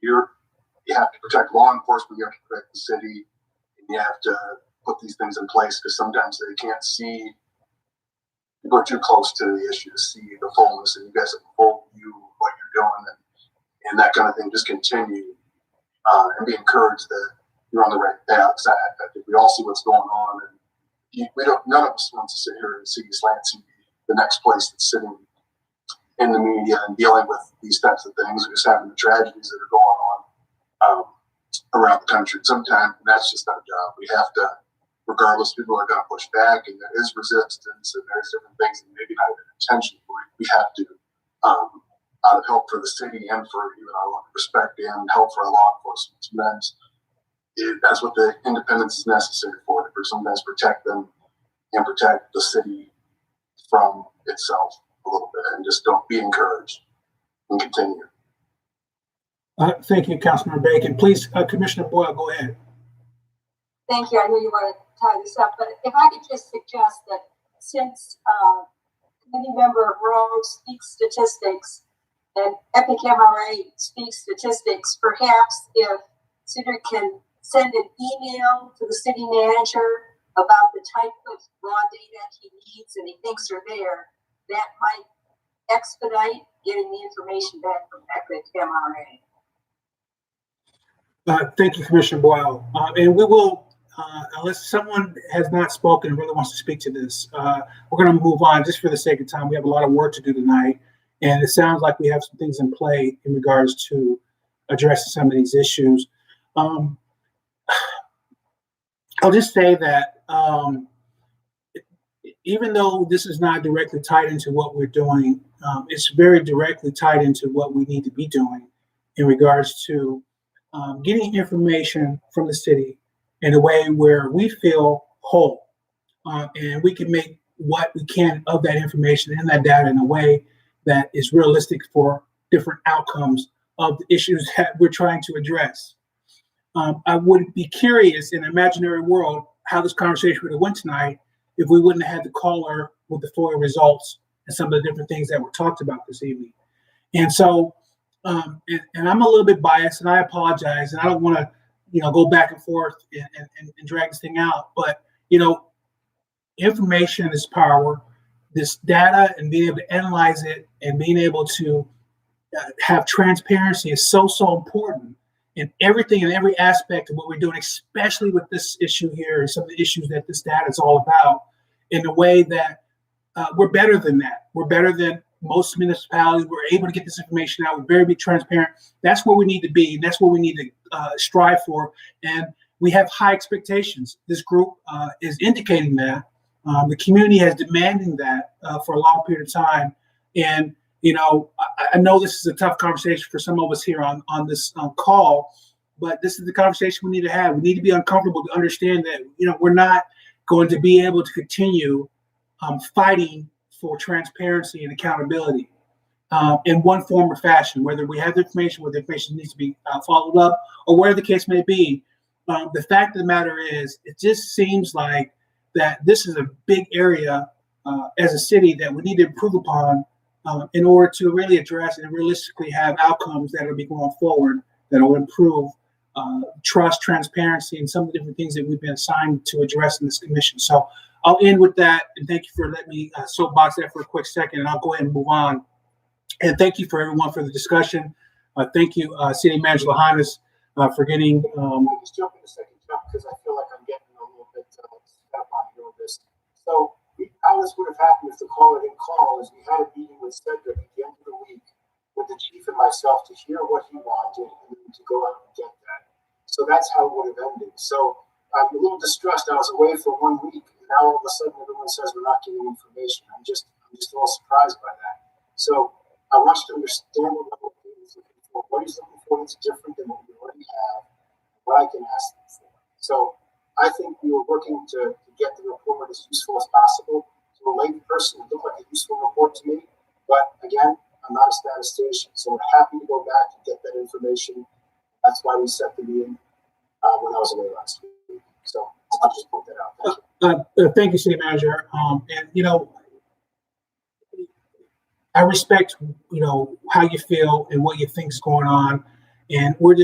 you have to protect law enforcement, you have to protect the city, and you have to put these things in place because sometimes they can't see. Go too close to the issue to see the fullness, and you guys have a full view of what you're doing, and that kind of thing. Just continue and be encouraged that you're on the right path. I think we all see what's going on, and none of us want to sit here and see East Lansing be the next place that's sitting in the media and dealing with these types of things, or just having the tragedies that are going on around the country. Sometimes that's just our job. We have to. Regardless, people are going to push back, and there is resistance, and there's different things, and maybe not even intentionally. We have to, out of help for the city and for even our respect and help for our law enforcement. Sometimes that's what the independence is necessary for sometimes protect them and protect the city from itself a little bit, and just don't be encouraged and continue. Thank you, Councilmember Bacon. Please, Commissioner Boyle, go ahead. Thank you. I know you want to tie this up, but if I could just suggest that since committee member Rowe speaks statistics and Epic MRA speaks statistics, perhaps if Cedric can send an email to the city manager about the type of raw data he needs and he thinks are there, that might expedite getting the information back from Epic MRA. Thank you, Commissioner Boyle. And we will, unless someone has not spoken and really wants to speak to this, we're going to move on just for the sake of time. We have a lot of work to do tonight, and it sounds like we have some things in play in regards to addressing some of these issues. I'll just say that even though this is not directly tied into what we're doing, it's very directly tied into what we need to be doing in regards to getting information from the city in a way where we feel whole, and we can make what we can of that information and that data in a way that is realistic for different outcomes of the issues that we're trying to address. I would be curious in an imaginary world how this conversation would have went tonight if we wouldn't have had the caller with the FOIA results and some of the different things that were talked about this evening. And so, and I'm a little bit biased, and I apologize, and I don't want to, go back and forth and drag this thing out. But information is power. This data and being able to analyze it and being able to have transparency is so important in everything and every aspect of what we're doing, especially with this issue here and some of the issues that this data is all about, in a way that we're better than that. We're better than most municipalities. We're able to get this information out. We're very big transparent. That's where we need to be, and that's what we need to strive for. And we have high expectations. This group is indicating that. The community has demanded that for a long period of time. And I know this is a tough conversation for some of us here on this call, but this is the conversation we need to have. We need to be uncomfortable to understand that, we're not going to be able to continue fighting for transparency and accountability in one form or fashion, whether we have the information, whether the information needs to be followed up, or whatever the case may be. The fact of the matter is, it just seems like that this is a big area as a city that we need to improve upon in order to really address and realistically have outcomes that will be going forward that will improve trust, transparency, and some of the different things that we've been assigned to address in this commission. So I'll end with that, and thank you for letting me soapbox that for a quick second, and I'll go ahead and move on. And thank you for everyone for the discussion. Thank you, City Manager Lahannes, for getting. I'll just jump in a second, Chuck, because I feel like I'm getting a little bit up on here with this. So how this would have happened if the caller didn't call is we had a meeting with Cedric at the end of the week with the chief and myself to hear what he wanted and then to go out and get that. So that's how it would have ended. So I'm a little distressed. I was away for 1 week, and now all of a sudden everyone says we're not getting information. I'm just a little surprised by that. So I want you to understand what he's looking for. What he's looking for is different than what we already have, what I can ask them for. So I think we were working to get the report as useful as possible. To a lay person, it looked like a useful report to me. But again, I'm not a statistician, so we're happy to go back and get that information. That's why we set the meeting when I was away last week. So I'll just point that out. Thank you. Thank you, City Manager. And I respect how you feel and what you think is going on, and we're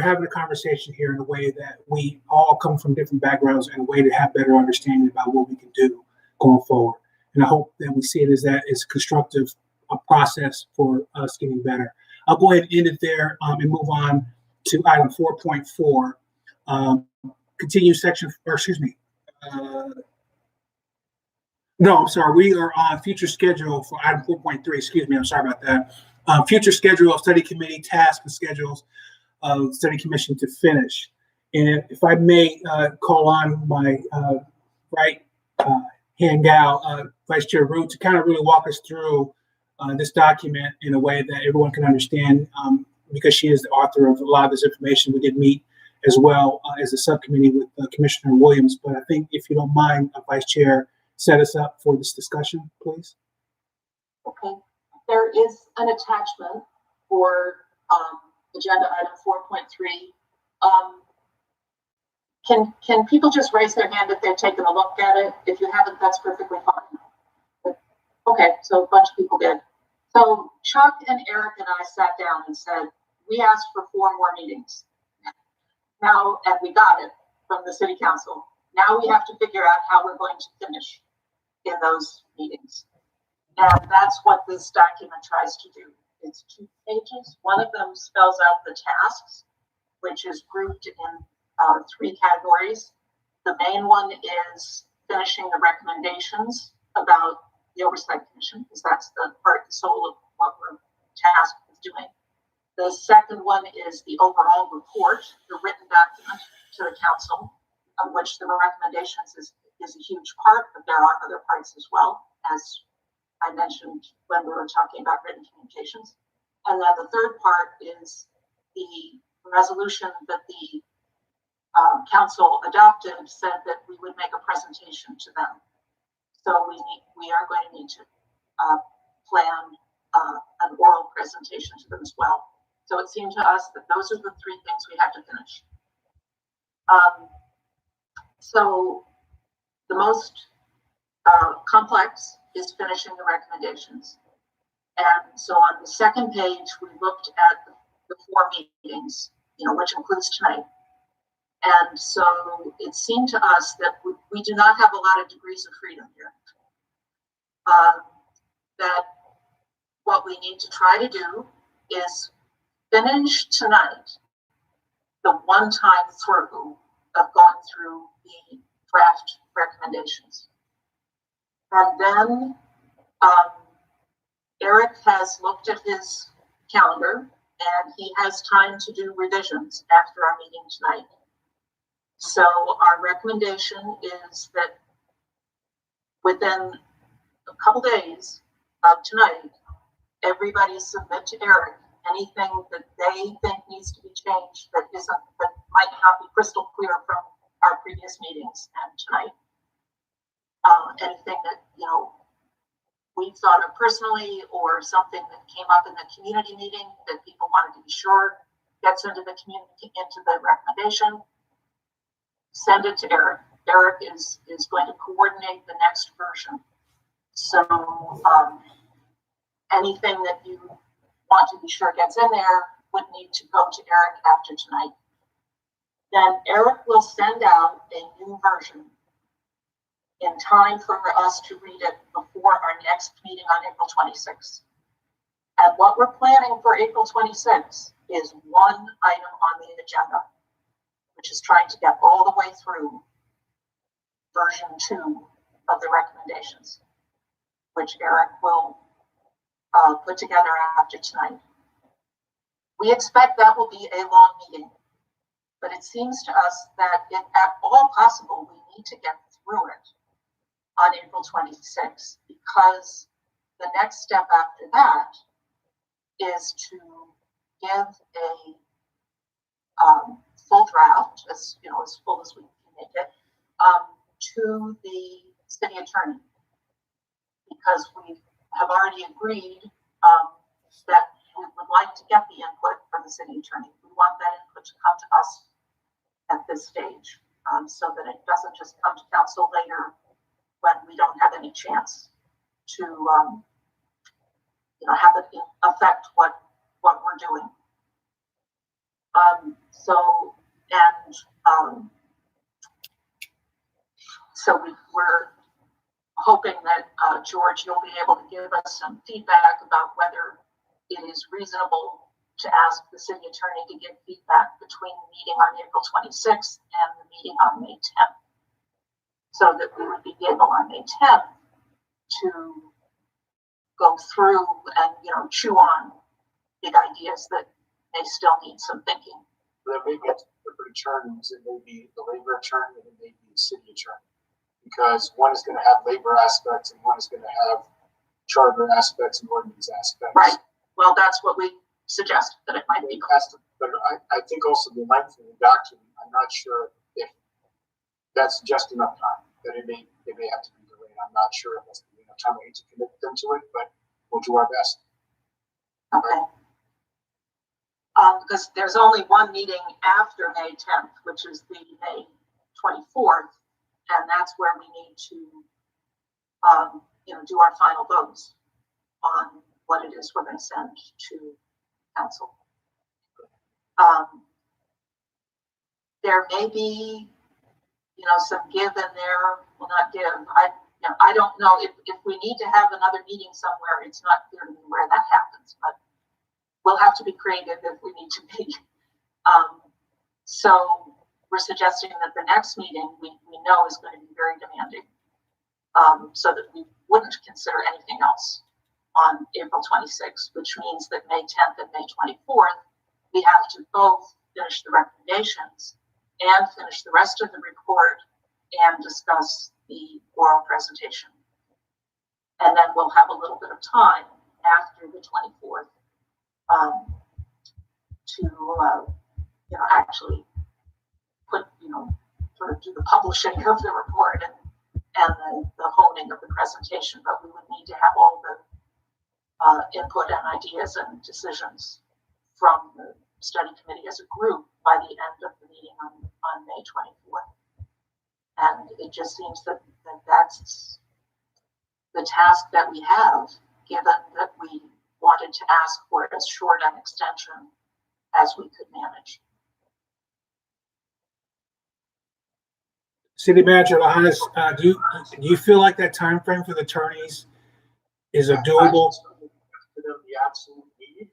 having a conversation here in a way that we all come from different backgrounds and a way to have better understanding about what we can do going forward. And I hope that we see it as a constructive process for us getting better. I'll go ahead and end it there and move on to item 4.4. Continue section, or excuse me. No, I'm sorry. We are on future schedule for item 4.3. Excuse me. I'm sorry about that. Future schedule of study committee tasks and schedules of study commission to finish. And if I may call on my right hand gal, Vice Chair Root, to kind of really walk us through this document in a way that everyone can understand, because she is the author of a lot of this information. We did meet as well as a subcommittee with Commissioner Williams. But I think if you don't mind, Vice Chair, set us up for this discussion, please. Okay. There is an attachment for agenda item 4.3. Can people just raise their hand if they've taken a look at it? If you haven't, that's perfectly fine. Okay, so a bunch of people did. So Chuck and Eric and I sat down and said, we asked for 4 more meetings. Now, and we got it from the city council. Now we have to figure out how we're going to finish in those meetings. And that's what this document tries to do. It's 2 pages. One of them spells out the tasks, which is grouped in 3 categories. The main one is finishing the recommendations about the Oversight Commission, because that's the part and soul of what we're tasked with doing. The second one is the overall report, the written document to the council, of which the recommendations is a huge part, but there are other parts as well, as I mentioned when we were talking about written communications. And then the third part is the resolution that the council adopted said that we would make a presentation to them. So we are going to need to plan an oral presentation to them as well. So it seemed to us that those are the three things we have to finish. So the most complex is finishing the recommendations. And so on the second page, we looked at the 4 meetings, which includes tonight. And so it seemed to us that we do not have a lot of degrees of freedom here. That what we need to try to do is finish tonight the one-time through of going through the draft recommendations. And then Eric has looked at his calendar and he has time to do revisions after our meeting tonight. So our recommendation is that within a couple days of tonight, everybody submit to Eric anything that they think needs to be changed that might not be crystal clear from our previous meetings and tonight. Anything that we thought of personally, or something that came up in the community meeting that people wanted to be sure gets into the recommendation. Send it to Eric. Eric is going to coordinate the next version. So anything that you want to be sure gets in there would need to go to Eric after tonight. Then Eric will send out a new version in time for us to read it before our next meeting on April 26th. And what we're planning for April 26th is one item on the agenda, which is trying to get all the way through version 2 of the recommendations, which Eric will put together after tonight. We expect that will be a long meeting, but it seems to us that if at all possible, we need to get through it on April 26th, because the next step after that is to give a full draft, as full as we can make it, to the city attorney, because we have already agreed that we would like to get the input from the city attorney. We want that input to come to us at this stage, so that it doesn't just come to council later when we don't have any chance to have it affect what we're doing. So we're hoping that George, you'll be able to give us some feedback about whether it is reasonable to ask the city attorney to give feedback between the meeting on April 26th and the meeting on May 10th, so that we would be able on May 10th to go through and chew on big ideas that may still need some thinking. There may be different attorneys. It may be the labor attorney and it may be the city attorney, because one is going to have labor aspects and one is going to have charter aspects and ordinance aspects. Right. Well, that's what we suggested, that it might be. But I think also the length of the document, I'm not sure if that's just enough time, that it may have to be delayed. I'm not sure if that's enough time to commit them to it, but we'll do our best. Okay. Because there's only one meeting after May 10th, which is the May 24th, and that's where we need to, do our final votes on what it is we're going to send to council. There may be, some give in there. Well, not give. I don't know if we need to have another meeting somewhere. It's not clear to me where that happens, but we'll have to be creative if we need to be. So we're suggesting that the next meeting we know is going to be very demanding, so that we wouldn't consider anything else on April 26th, which means that May 10th and May 24th we have to both finish the recommendations and finish the rest of the report and discuss the oral presentation. And then we'll have a little bit of time after the 24th to actually put, sort of do the publishing of the report and the honing of the presentation. But we would need to have all the input and ideas and decisions from the study committee as a group by the end of the meeting on May 24th. And it just seems that that's the task that we have, given that we wanted to ask for as short an extension as we could manage. City Manager Lahannes, do you feel like that time frame for the attorneys is a doable? To them the absolute need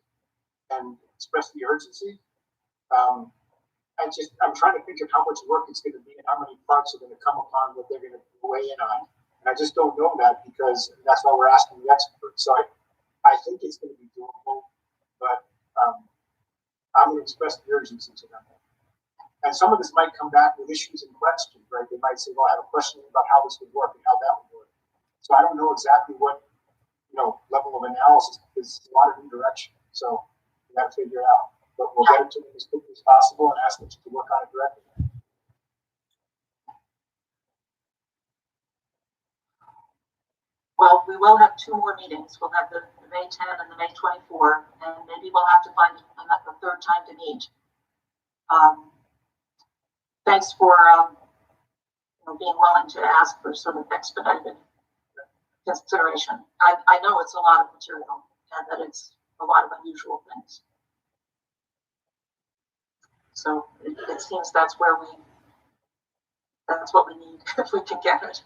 and express the urgency. I'm trying to think of how much work it's going to be and how many parts are going to come upon what they're going to weigh in on. And I just don't know that, because that's why we're asking the experts. So I think it's going to be doable, but I'm going to express the urgency to them. And some of this might come back with issues and questions, right? They might say, well, I have a question about how this would work and how that would work. So I don't know exactly what, level of analysis, because it's a lot of indirection. So we got to figure it out. But we'll get it to them as quickly as possible and ask them to work on it directly. Well, we will have two more meetings. We'll have the May 10 and the May 24, and maybe we'll have to find a third time to meet. Thanks for being willing to ask for sort of expedited consideration. I know it's a lot of material and that it's a lot of unusual things. So it seems that's what we need if we can get it.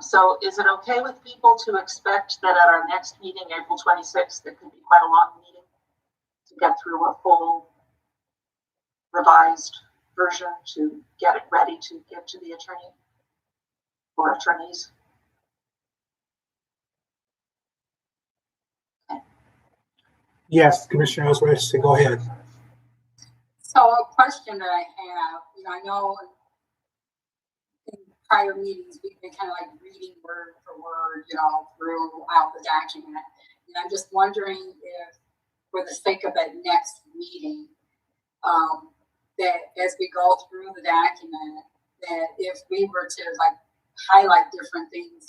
So is it okay with people to expect that at our next meeting, April 26th, it could be quite a long meeting to get through a full revised version to get it ready to give to the attorney or attorneys? Yes, Commissioner Ellsworth, go ahead. So a question that I have, I know in prior meetings we've been kind of like reading word for word, throughout the document. And I'm just wondering if, for the sake of that next meeting, that as we go through the document, that if we were to highlight different things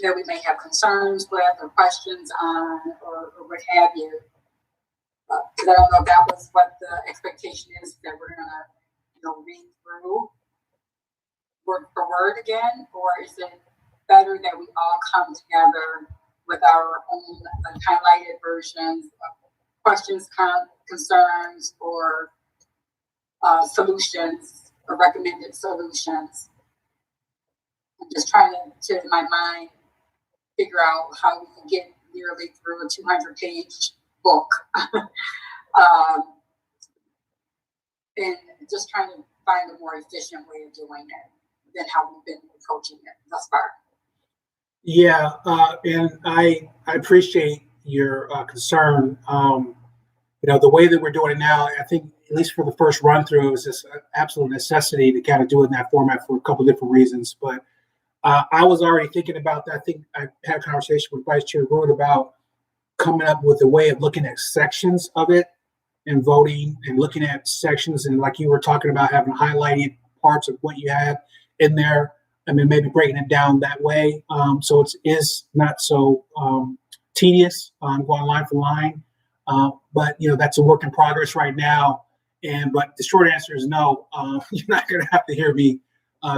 that we may have concerns with or questions on or what have you. Because I don't know if that was what the expectation is, that we're going to, read through word for word again, or is it better that we all come together with our own highlighted versions of questions, concerns, or solutions, or recommended solutions? I'm just trying to, in my mind, figure out how we can get nearly through a 200-page book. And just trying to find a more efficient way of doing it than how we've been approaching it thus far. Yeah, and I appreciate your concern. The way that we're doing it now, I think, at least for the first run through, it was just an absolute necessity to kind of do it in that format for a couple of different reasons. But I was already thinking about that. I think I had a conversation with Vice Chair Wood about coming up with a way of looking at sections of it and voting and looking at sections. And like you were talking about, having highlighted parts of what you had in there. I mean, maybe breaking it down that way. So it is not so tedious going line for line. But, that's a work in progress right now. But the short answer is no. You're not going to have to hear me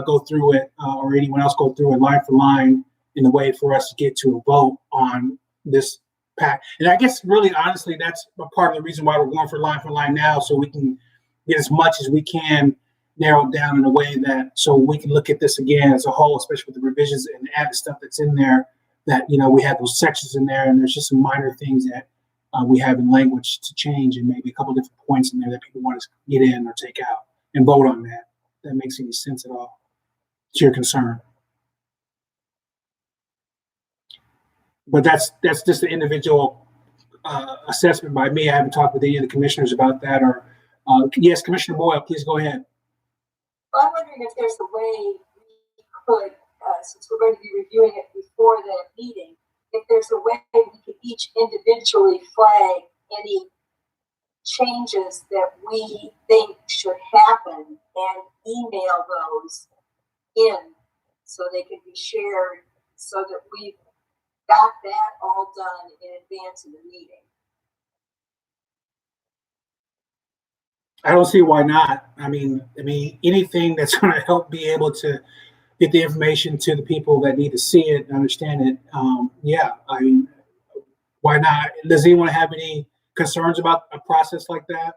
go through it or anyone else go through it line for line in a way for us to get to a vote on this pack. And I guess really, honestly, that's a part of the reason why we're going for line now, so we can get as much as we can narrowed down in a way that so we can look at this again as a whole, especially with the revisions and the added stuff that's in there, that, we have those sections in there and there's just some minor things that we have in language to change and maybe a couple different points in there that people want to get in or take out and vote on that. That makes any sense at all to your concern. but that's just an individual assessment by me. I haven't talked with any of the commissioners about that. Or yes, Commissioner Boyle, please go ahead. Well, I'm wondering if there's a way we could, since we're going to be reviewing it before the meeting, if there's a way we could each individually flag any changes that we think should happen and email those in so they can be shared, so that we've got that all done in advance of the meeting. I don't see why not. I mean, anything that's going to help be able to get the information to the people that need to see it and understand it. Yeah, I mean, why not? Does anyone have any concerns about a process like that?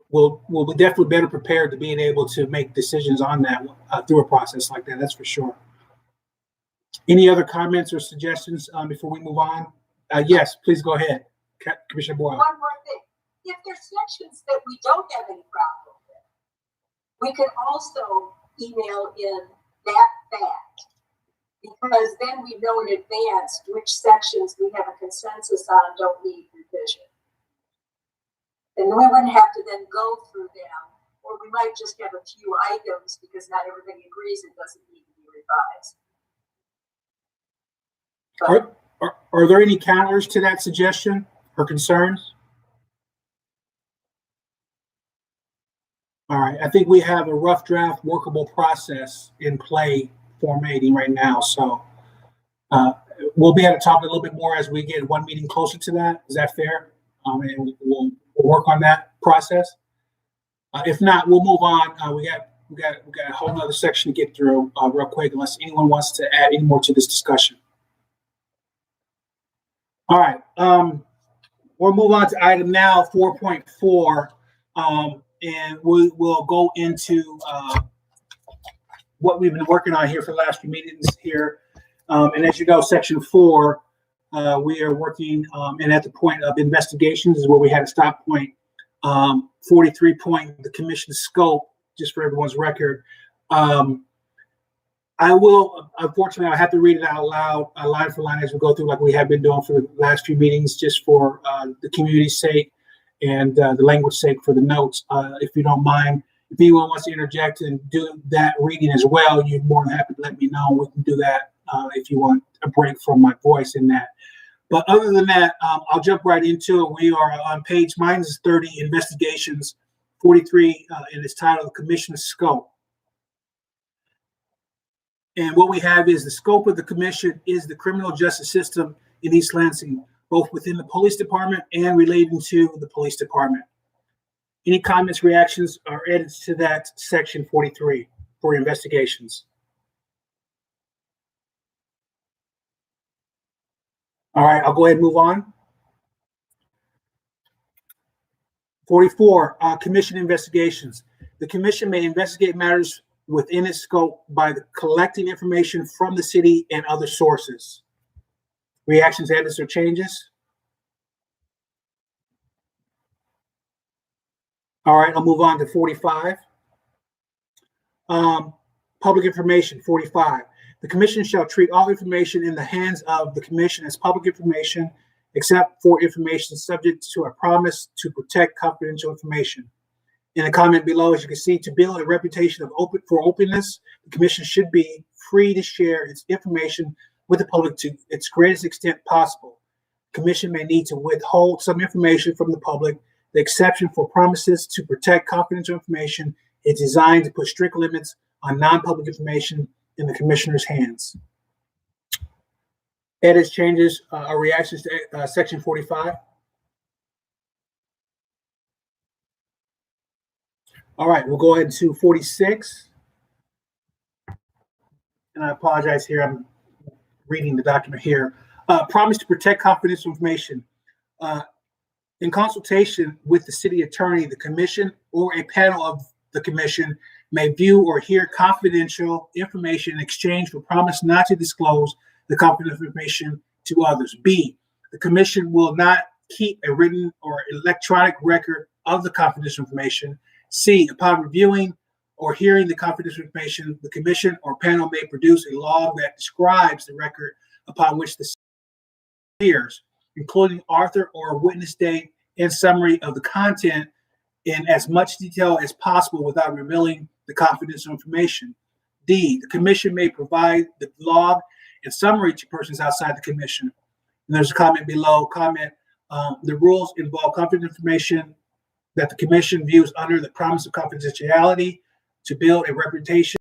We'll be definitely better prepared to being able to make decisions on that through a process like that. That's for sure. Any other comments or suggestions before we move on? Yes, please go ahead, Commissioner Boyle. One more thing. If there's sections that we don't have any problem with, we can also email in that fact, because then we know in advance which sections we have a consensus on don't need revision. And we wouldn't have to then go through them, or we might just have a few items because not everybody agrees it doesn't need to be revised. Are there any counters to that suggestion or concerns? All right, I think we have a rough draft workable process in play formatting right now. So we'll be able to talk a little bit more as we get one meeting closer to that. Is that fair? And we'll work on that process. If not, we'll move on. We got a whole nother section to get through real quick, unless anyone wants to add any more to this discussion. All right, we'll move on to item now 4.4, and we'll go into what we've been working on here for the last few meetings here. And as you know, section 4, we are working, and at the point of investigations is where we had a stop point. 43 point, the commission's scope, just for everyone's record. I will, unfortunately, I have to read it out loud, line for line as we go through, like we have been doing for the last few meetings, just for the community's sake and the language sake for the notes. If you don't mind, if anyone wants to interject and do that reading as well, you're more than happy to let me know. We can do that if you want a break from my voice in that. But other than that, I'll jump right into it. We are on page -30, investigations, 43, and it's titled Commission's Scope. And what we have is the scope of the commission is the criminal justice system in East Lansing, both within the police department and relating to the police department. Any comments, reactions, or edits to that section 43 for investigations? All right, I'll go ahead and move on. 44, commission investigations. The commission may investigate matters within its scope by collecting information from the city and other sources. Reactions, edits, or changes? All right, I'll move on to 45. Public information, 45. The commission shall treat all information in the hands of the commission as public information, except for information subject to a promise to protect confidential information. In the comment below, as you can see, to build a reputation of openness, the commission should be free to share its information with the public to its greatest extent possible. The commission may need to withhold some information from the public. The exception for promises to protect confidential information is designed to put strict limits on non-public information in the commissioner's hands. Edits, changes, or reactions to section 45? All right, we'll go ahead to 46. And I apologize here, I'm reading the document here. Promise to protect confidential information. In consultation with the city attorney, the commission or a panel of the commission may view or hear confidential information in exchange for promise not to disclose the confidential information to others. B, the commission will not keep a written or electronic record of the confidential information. C, upon reviewing or hearing the confidential information, the commission or panel may produce a log that describes the record upon which the hears, including author or witness date and summary of the content in as much detail as possible without revealing the confidential information. D, the commission may provide the log and summary to persons outside the commission. And there's a comment below, the rules involve confidential information that the commission views under the promise of confidentiality to build a reputation.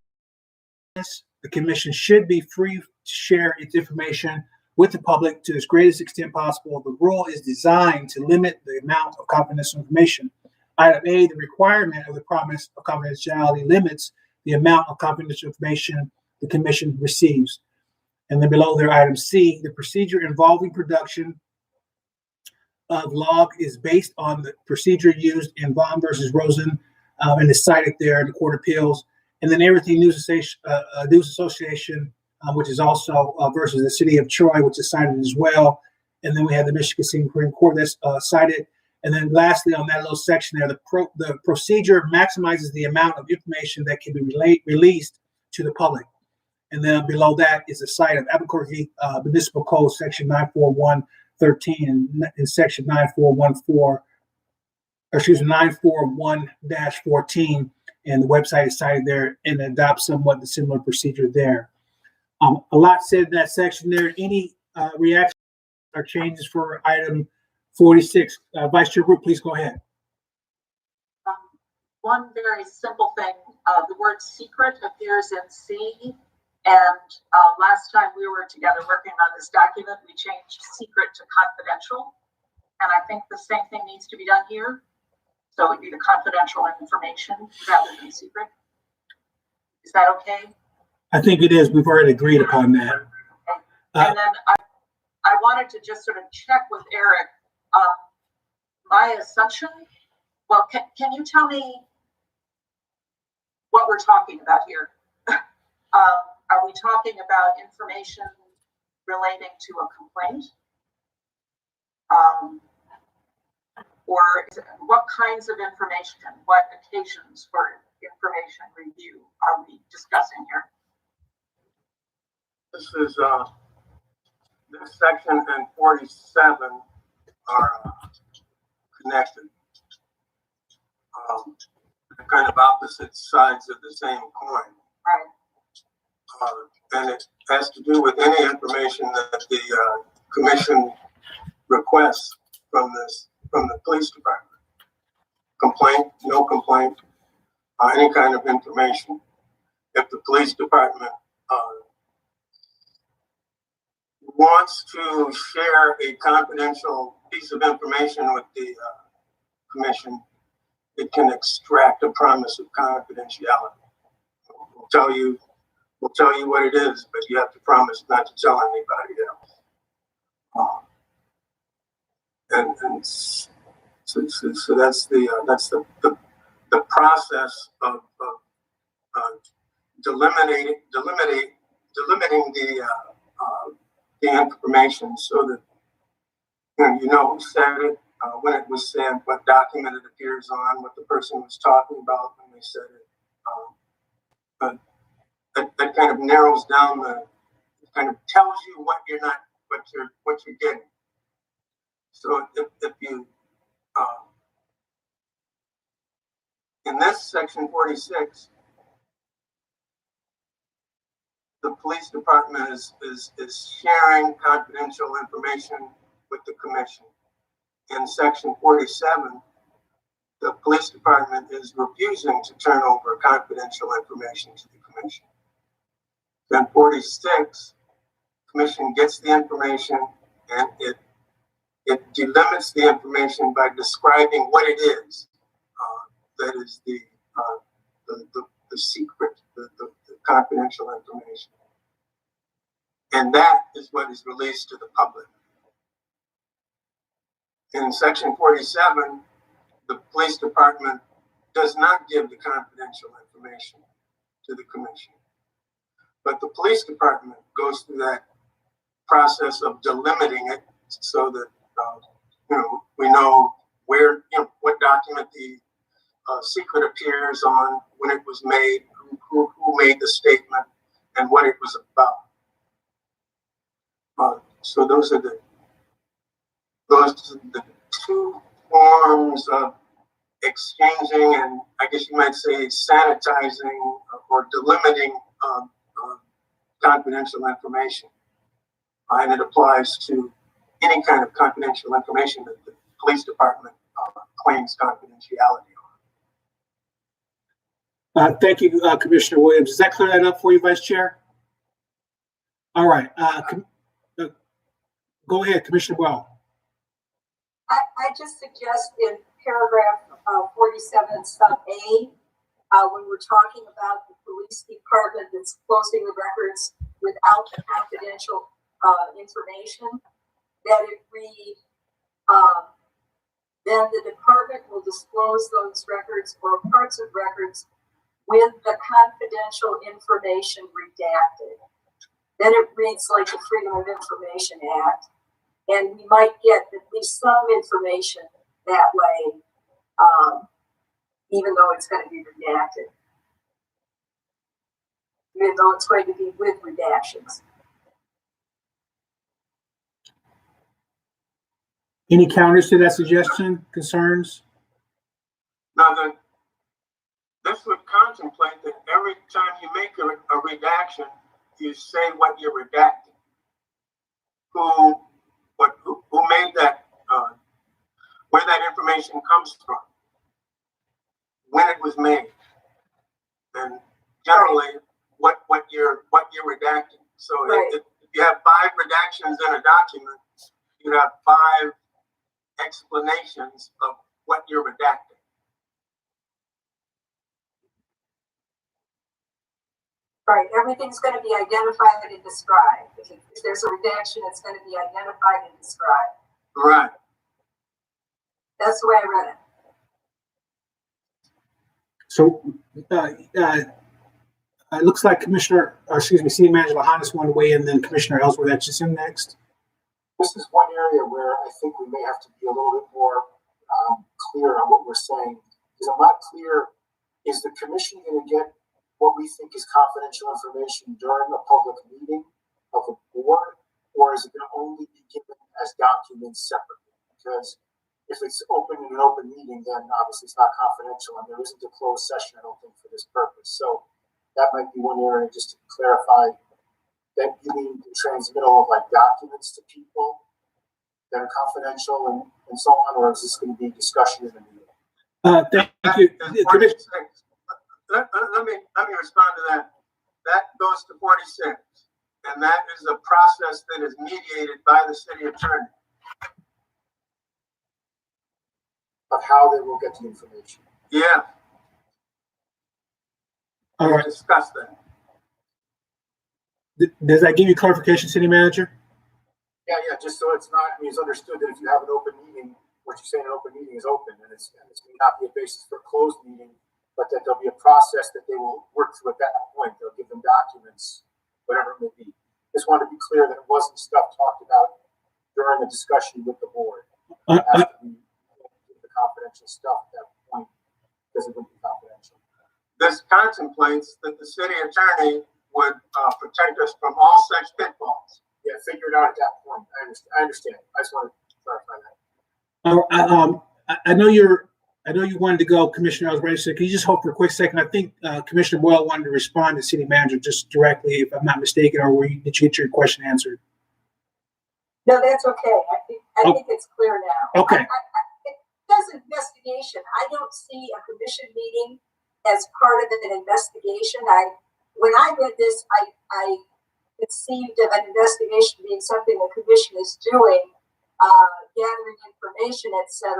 The commission should be free to share its information with the public to its greatest extent possible. The rule is designed to limit the amount of confidential information. Item A, the requirement of the promise of confidentiality limits the amount of confidential information the commission receives. And then below there, item C, the procedure involving production of log is based on the procedure used in Vaughn versus Rosen, and is cited there in the Court of Appeals. And then everything News Association, which is also versus the City of Troy, which is cited as well. And then we have the Michigan Supreme Court that's cited. And then lastly, on that little section there, the procedure maximizes the amount of information that can be released to the public. And then below that is a site of Albuquerque Municipal Code, section 941.13 and section 941-14, and the website is cited there and adopts somewhat the similar procedure there. A lot said in that section there. Any reactions or changes for item 46? Vice Chair Root, please go ahead. One very simple thing, the word secret appears in C, and last time we were together working on this document, we changed secret to confidential, and I think the same thing needs to be done here. So it would be the confidential information rather than secret. Is that okay? I think it is. We've already agreed upon that. And then I wanted to just sort of check with Eric. My assumption, well, can you tell me what we're talking about here? Are we talking about information relating to a complaint? Or what kinds of information and what occasions for information review are we discussing here? This is this section and 47 are connected. They're kind of opposite sides of the same coin. Right. And it has to do with any information that the commission requests from the police department. Complaint, no complaint, any kind of information. If the police department wants to share a confidential piece of information with the commission, it can extract a promise of confidentiality. We'll tell you what it is, but you have to promise not to tell anybody else. And so that's the process of delimiting the information, so that you know who said it, when it was said, what document it appears on, what the person was talking about when they said it. That kind of narrows down kind of tells you what you're getting. So if you in this section 46, the police department is sharing confidential information with the commission. In section 47, the police department is refusing to turn over confidential information to the commission. Then 46, commission gets the information and it delimits the information by describing what it is. That is the secret, the confidential information. And that is what is released to the public. In section 47, the police department does not give the confidential information to the commission. But the police department goes through that process of delimiting it so that we know where, what document the secret appears on when it was made, who made the statement, and what it was about. So those are the two forms of exchanging, and I guess you might say sanitizing or delimiting confidential information. And it applies to any kind of confidential information that the police department claims confidentiality on. Thank you, Commissioner Williams. Does that clear that up for you, Vice Chair? All right. Go ahead, Commissioner Well. I just suggest in paragraph 47 sub A, when we're talking about the police department that's closing the records without the confidential information, that it read, then the department will disclose those records or parts of records with the confidential information redacted. Then it reads like the Freedom of Information Act, and we might get at least some information that way, even though it's going to be redacted, even though it's going to be with redactions. Any counters to that suggestion, concerns? Now, this would contemplate that every time you make a redaction, you say what you're redacting. Who made that, where that information comes from, when it was made, and generally what you're redacting. So right. if you have 5 redactions in a document, you have 5 explanations of what you're redacting. Right, everything's going to be identified and described. If there's a redaction, it's going to be identified and described. Right. That's the way I read it. So it looks like City Manager Lahanis wanted to weigh in, then Commissioner Ellsworth, that's just him next. This is one area where I think we may have to be a little bit more clear on what we're saying. Because I'm not clear, is the commission going to get what we think is confidential information during a public meeting of the board, or is it going to only be given as documents separately? Because if it's open in an open meeting, then obviously it's not confidential, and there isn't a closed session, I don't think, for this purpose. So that might be one area just to clarify that you mean the transmittal of like documents to people that are confidential and so on, or is this going to be discussion in the meeting? Thank you. Let me respond to that. That goes to 46, and that is a process that is mediated by the city attorney. Of how they will get the information. Yeah. All right. Discuss that. Does that give you clarification, City Manager? Yeah, just so it's understood that if you have an open meeting, what you're saying an open meeting is open, and it's may not be a basis for a closed meeting, but that there'll be a process that they will work through at that point. They'll give them documents, whatever it may be. Just want to be clear that it wasn't stuff talked about during the discussion with the board. It has to be the confidential stuff at that point, because it would be confidential. This contemplates that the city attorney would protect us from all such pitfalls. Yeah, figure it out at that point. I understand. I just want to clarify that. I know you wanted to go, Commissioner Ellsworth. So can you just hold for a quick second? I think Commissioner Boyle wanted to respond to City Manager just directly, if I'm not mistaken, or did you get your question answered? No, that's okay. I think it's clear now. Okay. It says investigation. I don't see a commission meeting as part of an investigation. When I read this, I conceived of an investigation being something the commission is doing, gathering information, etc.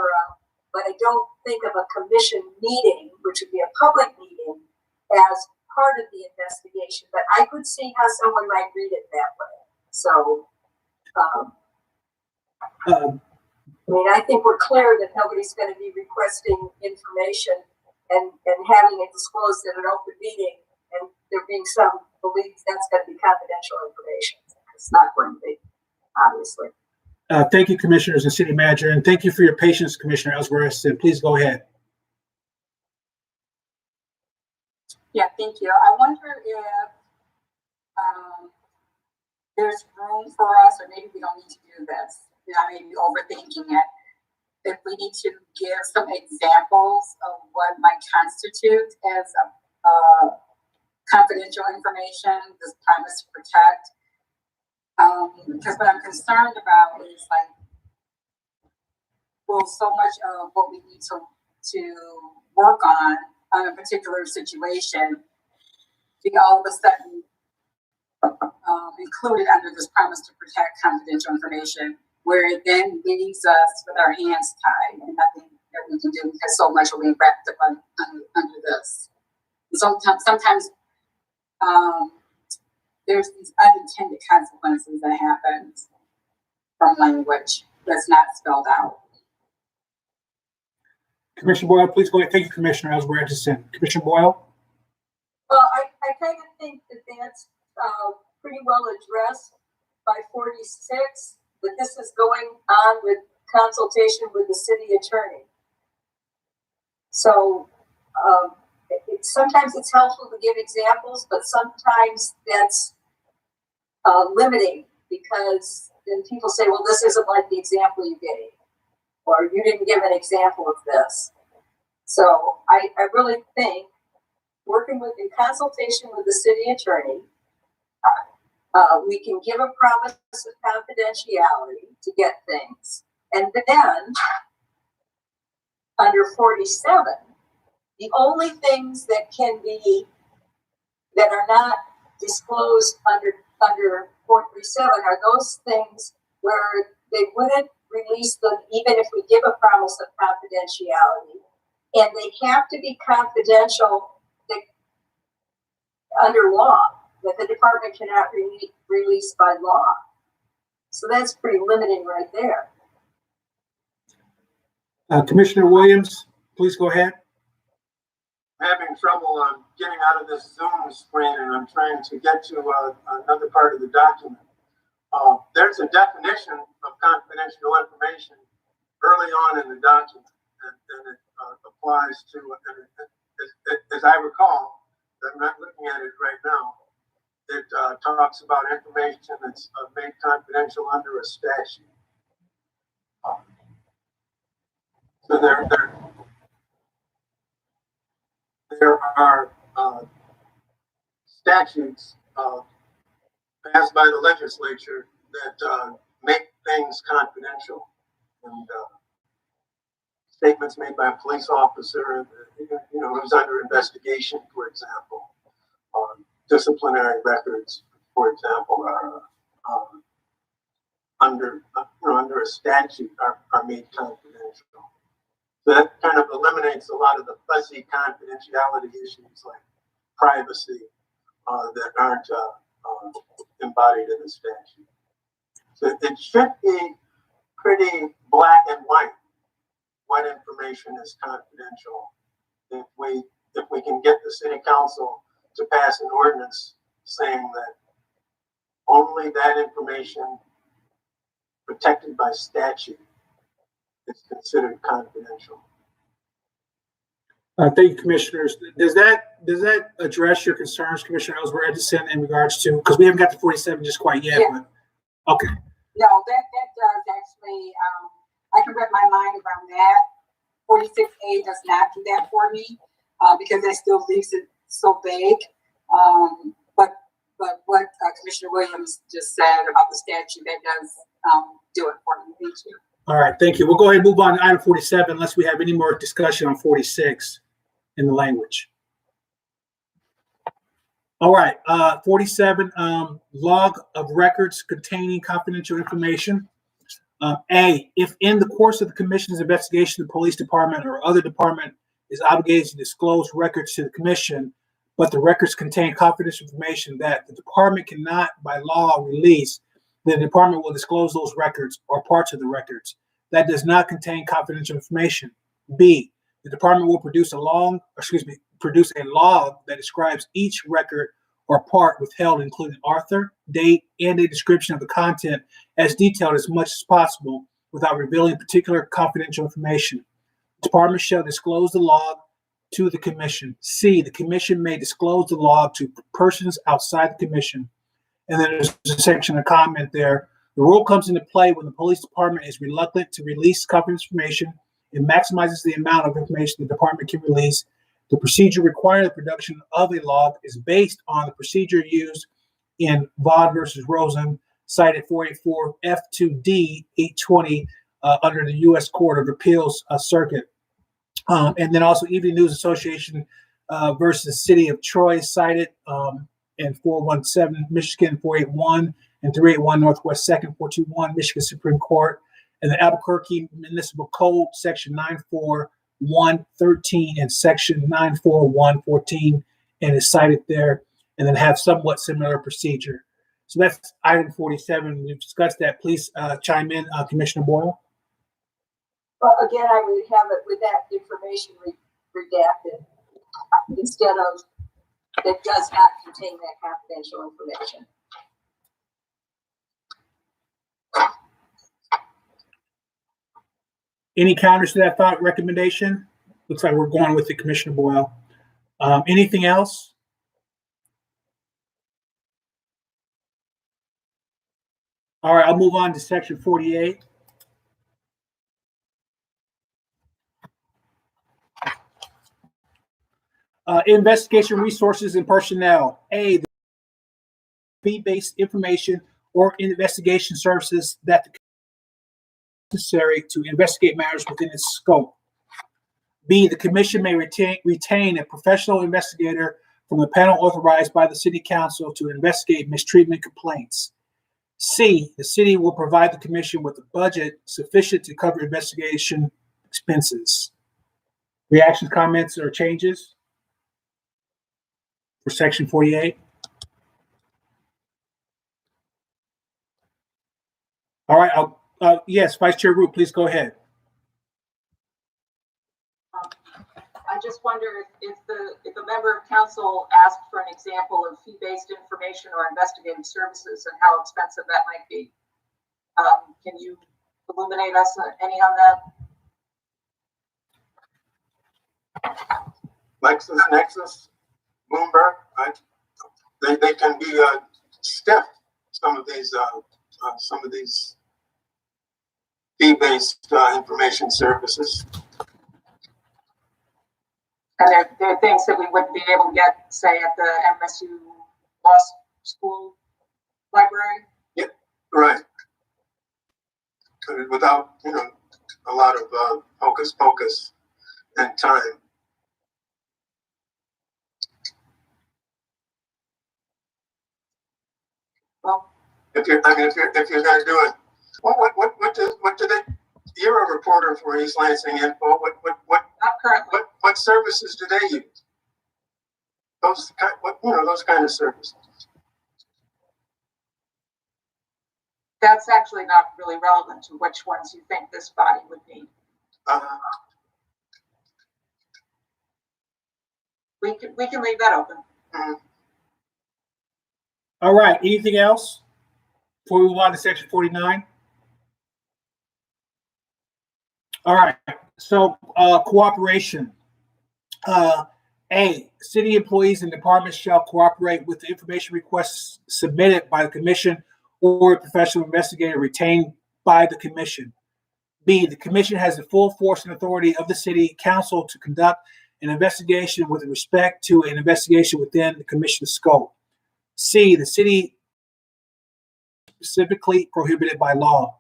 But I don't think of a commission meeting, which would be a public meeting, as part of the investigation. But I could see how someone might read it that way. So, I think we're clear that nobody's going to be requesting information and having it disclosed in an open meeting, and there being some belief that's going to be confidential information. It's not going to be, obviously. Thank you, Commissioners and City Manager, and thank you for your patience, Commissioner Ellsworth, and please go ahead. Yeah, thank you. I wonder if there's room for us, or maybe we don't need to do this. I may be overthinking it. If we need to give some examples of what might constitute as confidential information, this promise to protect. Because what I'm concerned about is like, well, so much of what we need to work on a particular situation be all of a sudden included under this promise to protect confidential information, where it then leaves us with our hands tied and nothing that we can do because so much will be wrapped up under this. And sometimes there's these unintended consequences that happen from language that's not spelled out. Commissioner Boyle, please go ahead. Thank you, Commissioner Ellsworth. Commissioner Boyle? Well, I kind of think that that's pretty well addressed by 46, but this is going on with consultation with the city attorney. So sometimes it's helpful to give examples, but sometimes that's limiting, because then people say, well, this isn't like the example you gave, or you didn't give an example of this. So I really think working in consultation with the city attorney, we can give a promise of confidentiality to get things. And then under 47, the only things that are not disclosed under 47 are those things where they wouldn't release them even if we give a promise of confidentiality. And they have to be confidential under law, that the department cannot release by law. So that's pretty limiting right there. Commissioner Williams, please go ahead. I'm having trouble getting out of this Zoom screen, and I'm trying to get to another part of the document. There's a definition of confidential information early on in the document, and it applies to, as I recall, I'm not looking at it right now, it talks about information that's made confidential under a statute. So there are statutes passed by the legislature that make things confidential, and statements made by a police officer, who's under investigation, for example, disciplinary records, for example, are under a statute are made confidential. So that kind of eliminates a lot of the fuzzy confidentiality issues like privacy that aren't embodied in the statute. So it should be pretty black and white what information is confidential. If we can get the city council to pass an ordinance saying that only that information protected by statute is considered confidential. Thank you, commissioners. Does that address your concerns, Commissioner Ellsworth, in regards to, because we haven't got to 47 just quite yet, yeah. But okay. No, that does actually, I can wrap my mind around that. 46A does not do that for me, because that still leaves it so vague. But what Commissioner Williams just said about the statute, that does do it for me. Thank you. All right, thank you. We'll go ahead and move on to item 47 unless we have any more discussion on 46 in the language. All right, 47, log of records containing confidential information. A, if in the course of the commission's investigation, the police department or other department is obligated to disclose records to the commission, but the records contain confidential information that the department cannot by law release, the department will disclose those records or parts of the records that does not contain confidential information. B, the department will produce a log that describes each record or part withheld, including author, date, and a description of the content as detailed as much as possible without revealing particular confidential information. The department shall disclose the log to the commission. C, the commission may disclose the log to persons outside the commission. And then there's a section of comment there. The rule comes into play when the police department is reluctant to release confidential information. It maximizes the amount of information the department can release. The procedure requiring the production of a log is based on the procedure used in Vaughn versus Rosen, cited 484 F2D 820 under the U.S. Court of Appeals Circuit. And then also Evening News Association versus City of Troy, cited in 417 Michigan 481 and 381 Northwest 2nd 421 Michigan Supreme Court, and the Albuquerque Municipal Code Section 94113 and Section 94114, and is cited there, and then have somewhat similar procedure. So that's item 47. We've discussed that. Please chime in, Commissioner Boyle. Well, again, I would have it with that information redacted instead of that does not contain that confidential information. Any counters to that thought recommendation? Looks like we're going with the Commissioner Boyle. Anything else? All right, I'll move on to section 48. Investigation resources and personnel. A, the fee-based information or investigation services that necessary to investigate matters within its scope. B, the commission may retain a professional investigator from the panel authorized by the city council to investigate mistreatment complaints. C, the city will provide the commission with a budget sufficient to cover investigation expenses. Reactions, comments, or changes for section 48? All right, yes, Vice Chair Root, please go ahead. I just wonder if a member of council asked for an example of fee-based information or investigative services and how expensive that might be. Can you illuminate us any on that? LexisNexis, Bloomberg, right? They can be stiff. Some of these fee-based information services. And there are things that we wouldn't be able to get, say, at the MSU Law School Library. Yeah, right. Without, a lot of hocus pocus and time. Well, if you're going to do it, what do they? You're a reporter for East Lansing Info. Not currently. What services do they use? Those kind of services. That's actually not really relevant to which ones you think this body would need. We can leave that open. All right, anything else before we move on to section 49? All right, so cooperation. A, city employees and departments shall cooperate with the information requests submitted by the commission or a professional investigator retained by the commission. B, the commission has the full force and authority of the city council to conduct an investigation with respect to an investigation within the commission's scope. C, the city specifically prohibited by law.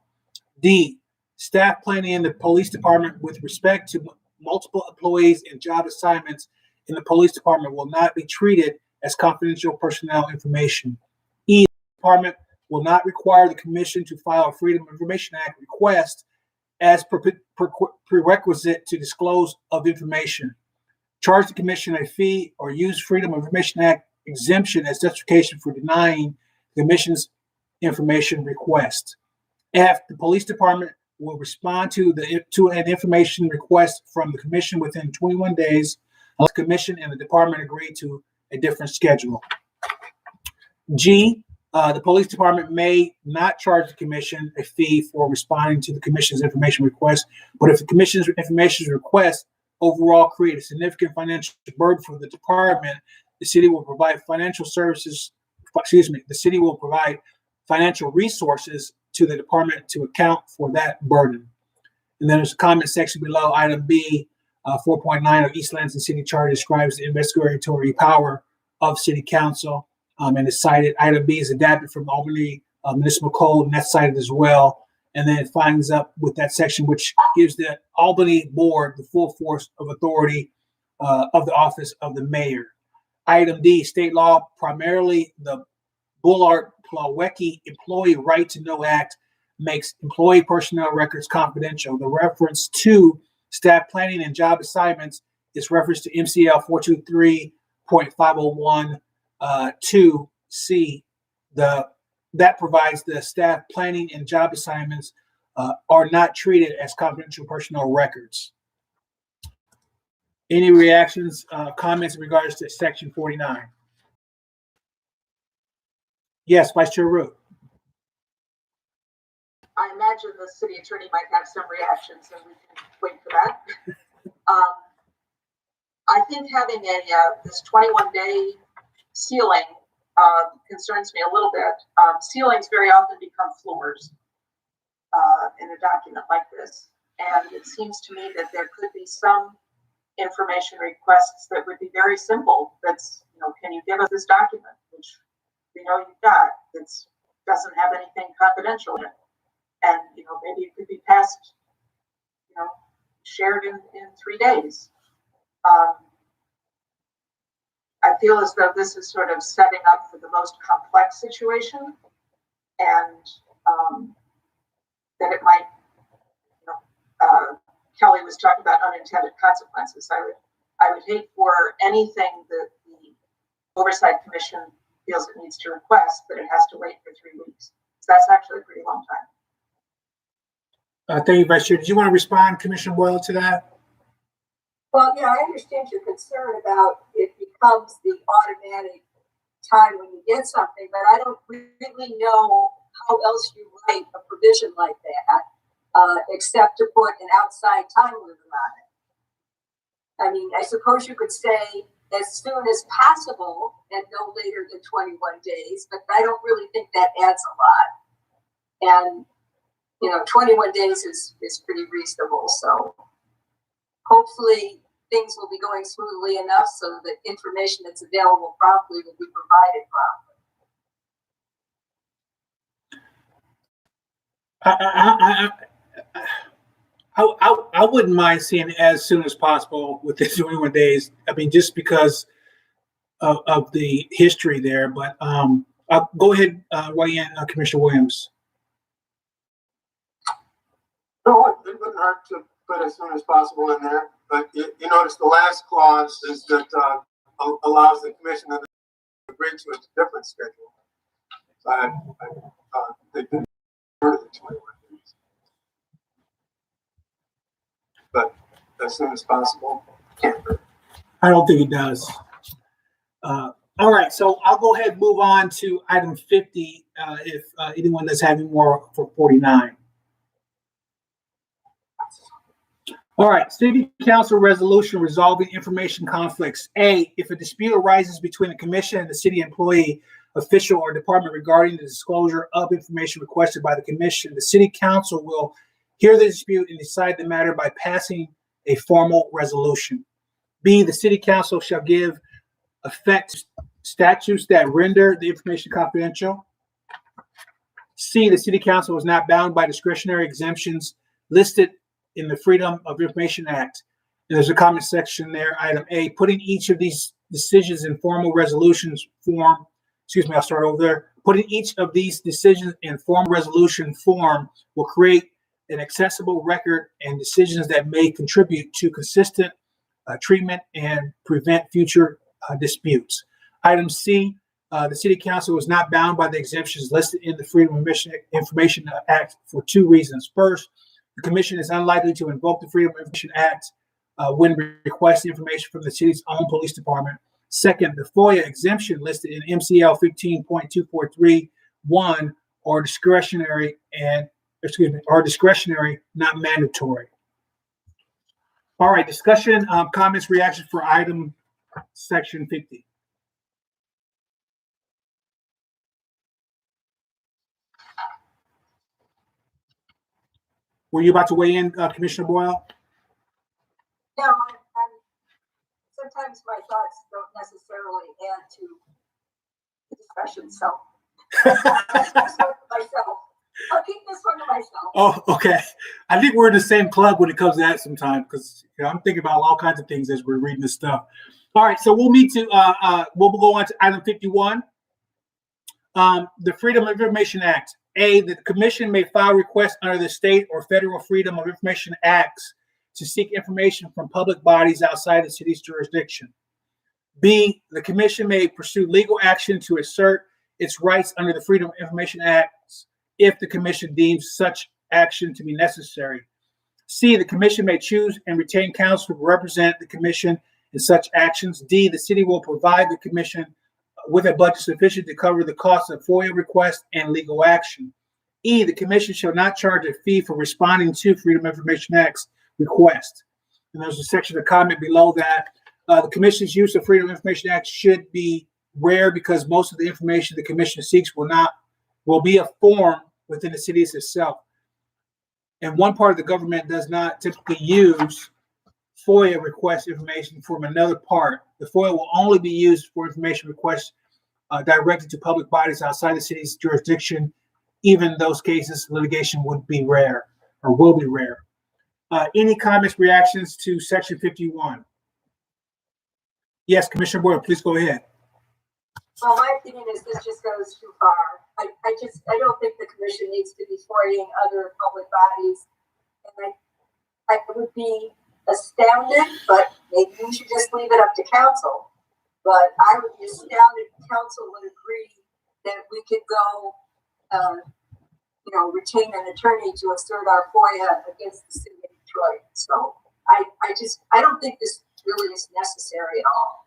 D, staff planning in the police department with respect to multiple employees and job assignments in the police department will not be treated as confidential personnel information. E, the department will not require the commission to file a Freedom of Information Act request as prerequisite to disclose of information. Charge the commission a fee or use Freedom of Information Act exemption as justification for denying the commission's information request. F, the police department will respond to an information request from the commission within 21 days unless the commission and the department agree to a different schedule. G, the police department may not charge the commission a fee for responding to the commission's information request, but if the commission's information request overall create a significant financial burden for the department, the city will provide financial services, the city will provide financial resources to the department to account for that burden. And then there's a comment section below, item B, 4.9 of East Lansing City Charter describes the investigatory power of City Council, and it's cited. Item B is adapted from the Albany Municipal Code, and that's cited as well. And then it finds up with that section, which gives the Albany Board the full force of authority of the office of the mayor. Item D, state law, primarily the Bullard-Plawecki Employee Right to Know Act, makes employee personnel records confidential. The reference to staff planning and job assignments is reference to MCL 423.501 2C. That provides the staff planning and job assignments are not treated as confidential personnel records. Any reactions, comments in regards to section 49? Yes, Vice Chair Root. I imagine the city attorney might have some reactions, and we can wait for that. I think having this 21-day ceiling concerns me a little bit. Ceilings very often become floors in a document like this, and it seems to me that there could be some information requests that would be very simple. That's, can you give us this document, which we know you've got, that doesn't have anything confidential in it. And, maybe it could be passed, shared in 3 days. I feel as though this is sort of setting up for the most complex situation, and that it might, Kelly was talking about unintended consequences. I would hate for anything that the Oversight Commission feels it needs to request, but it has to wait for 3 weeks. So that's actually a pretty long time. Thank you, Vice Chair. Did you want to respond, Commissioner Boyle, to that? Well, yeah, I understand your concern about it becomes the automatic time when you get something, but I don't really know how else you write a provision like that, except to put an outside time limit on it. I mean, I suppose you could say as soon as possible and no later than 21 days, but I don't really think that adds a lot. And 21 days is pretty reasonable. So hopefully things will be going smoothly enough so that information that's available promptly will be provided promptly. I wouldn't mind seeing it as soon as possible within 21 days. I mean, just because of the history there. But I'll go ahead, weigh in, Commissioner Williams. No, it wouldn't hurt to put as soon as possible in there, but you notice the last clause is that allows the commission to agree to a different schedule. So they didn't order the 21 days, but as soon as possible can't hurt. I don't think it does. All right, so I'll go ahead and move on to item 50 if anyone is having more for 49. All right, City Council resolution resolving information conflicts. A, if a dispute arises between the commission and the city employee, official, or department regarding the disclosure of information requested by the commission, the City Council will hear the dispute and decide the matter by passing a formal resolution. B, the City Council shall give effect to statutes that render the information confidential. C, the City Council is not bound by discretionary exemptions listed in the Freedom of Information Act. And there's a comment section there, item A, putting each of these decisions in formal resolutions form, I'll start over there. Putting each of these decisions in formal resolution form will create an accessible record and decisions that may contribute to consistent treatment and prevent future disputes. Item C, the City Council is not bound by the exemptions listed in the Freedom of Information Act for 2 reasons. First, the Commission is unlikely to invoke the Freedom of Information Act when requesting information from the city's own police department. Second, the FOIA exemption listed in MCL 15.2431 are discretionary, not mandatory. All right, discussion, comments, reactions for item section 50. Were you about to weigh in, Commissioner Boyle? No, sometimes my thoughts don't necessarily add to the discussion, so. Myself. I'll keep this one to myself. Oh, okay. I think we're in the same club when it comes to that sometimes, because I'm thinking about all kinds of things as we're reading this stuff. All right, so we'll we'll go on to item 51. The Freedom of Information Act. A, the commission may file requests under the state or federal Freedom of Information Acts to seek information from public bodies outside the city's jurisdiction. B, the commission may pursue legal action to assert its rights under the Freedom of Information Act if the commission deems such action to be necessary. C, the commission may choose and retain counsel to represent the commission in such actions. D, the city will provide the commission with a budget sufficient to cover the cost of FOIA requests and legal action. E, the commission shall not charge a fee for responding to Freedom of Information Act's request. And there's a section of comment below that. The commission's use of Freedom of Information Act should be rare because most of the information the commission seeks will be a form within the cities itself. And one part of the government does not typically use FOIA request information from another part. The FOIA will only be used for information requests directed to public bodies outside the city's jurisdiction. Even in those cases, litigation would be rare or will be rare. Any comments, reactions to section 51? Yes, Commissioner Boyle, please go ahead. Well, my opinion is this just goes too far. I don't think the commission needs to be FOIAing other public bodies. And I would be astounded, but maybe we should just leave it up to council. But I would be astounded if council would agree that we could go, retain an attorney to assert our FOIA against the city of Detroit. So I don't think this really is necessary at all.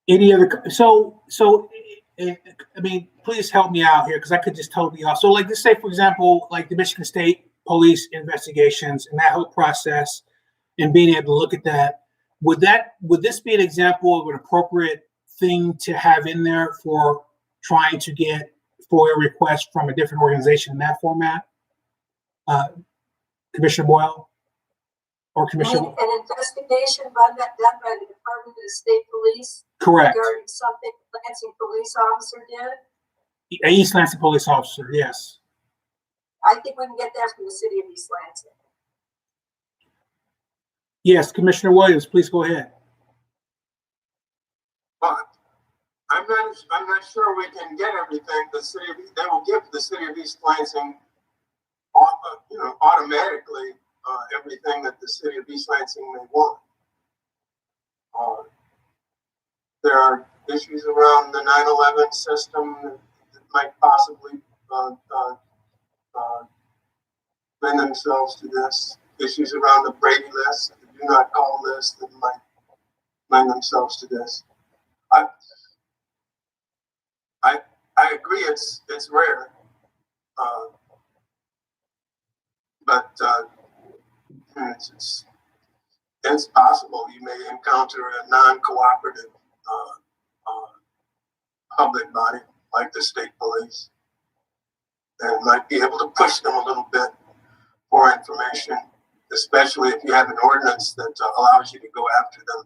Any other? So I mean, please help me out here because I could just totally off. So, like, let's say, for example, like the Michigan State Police investigations and that whole process, and being able to look at that. Would this be an example of an appropriate thing to have in there for trying to get FOIA requests from a different organization in that format? Commissioner Boyle or Commissioner? An investigation done by the Department of State Police. Correct. Regarding something the Lansing police officer did. An East Lansing police officer, yes. I think we can get that from the city of East Lansing. Yes, Commissioner Williams, please go ahead. But I'm not sure we can get everything they will give the city of East Lansing, automatically everything that the city of East Lansing may want. There are issues around the 9/11 system that might possibly lend themselves to this. Issues around the Brady list, the do not call list that might lend themselves to this. I agree it's rare, but it's possible you may encounter a non-cooperative public body like the state police and might be able to push them a little bit for information, especially if you have an ordinance that allows you to go after them.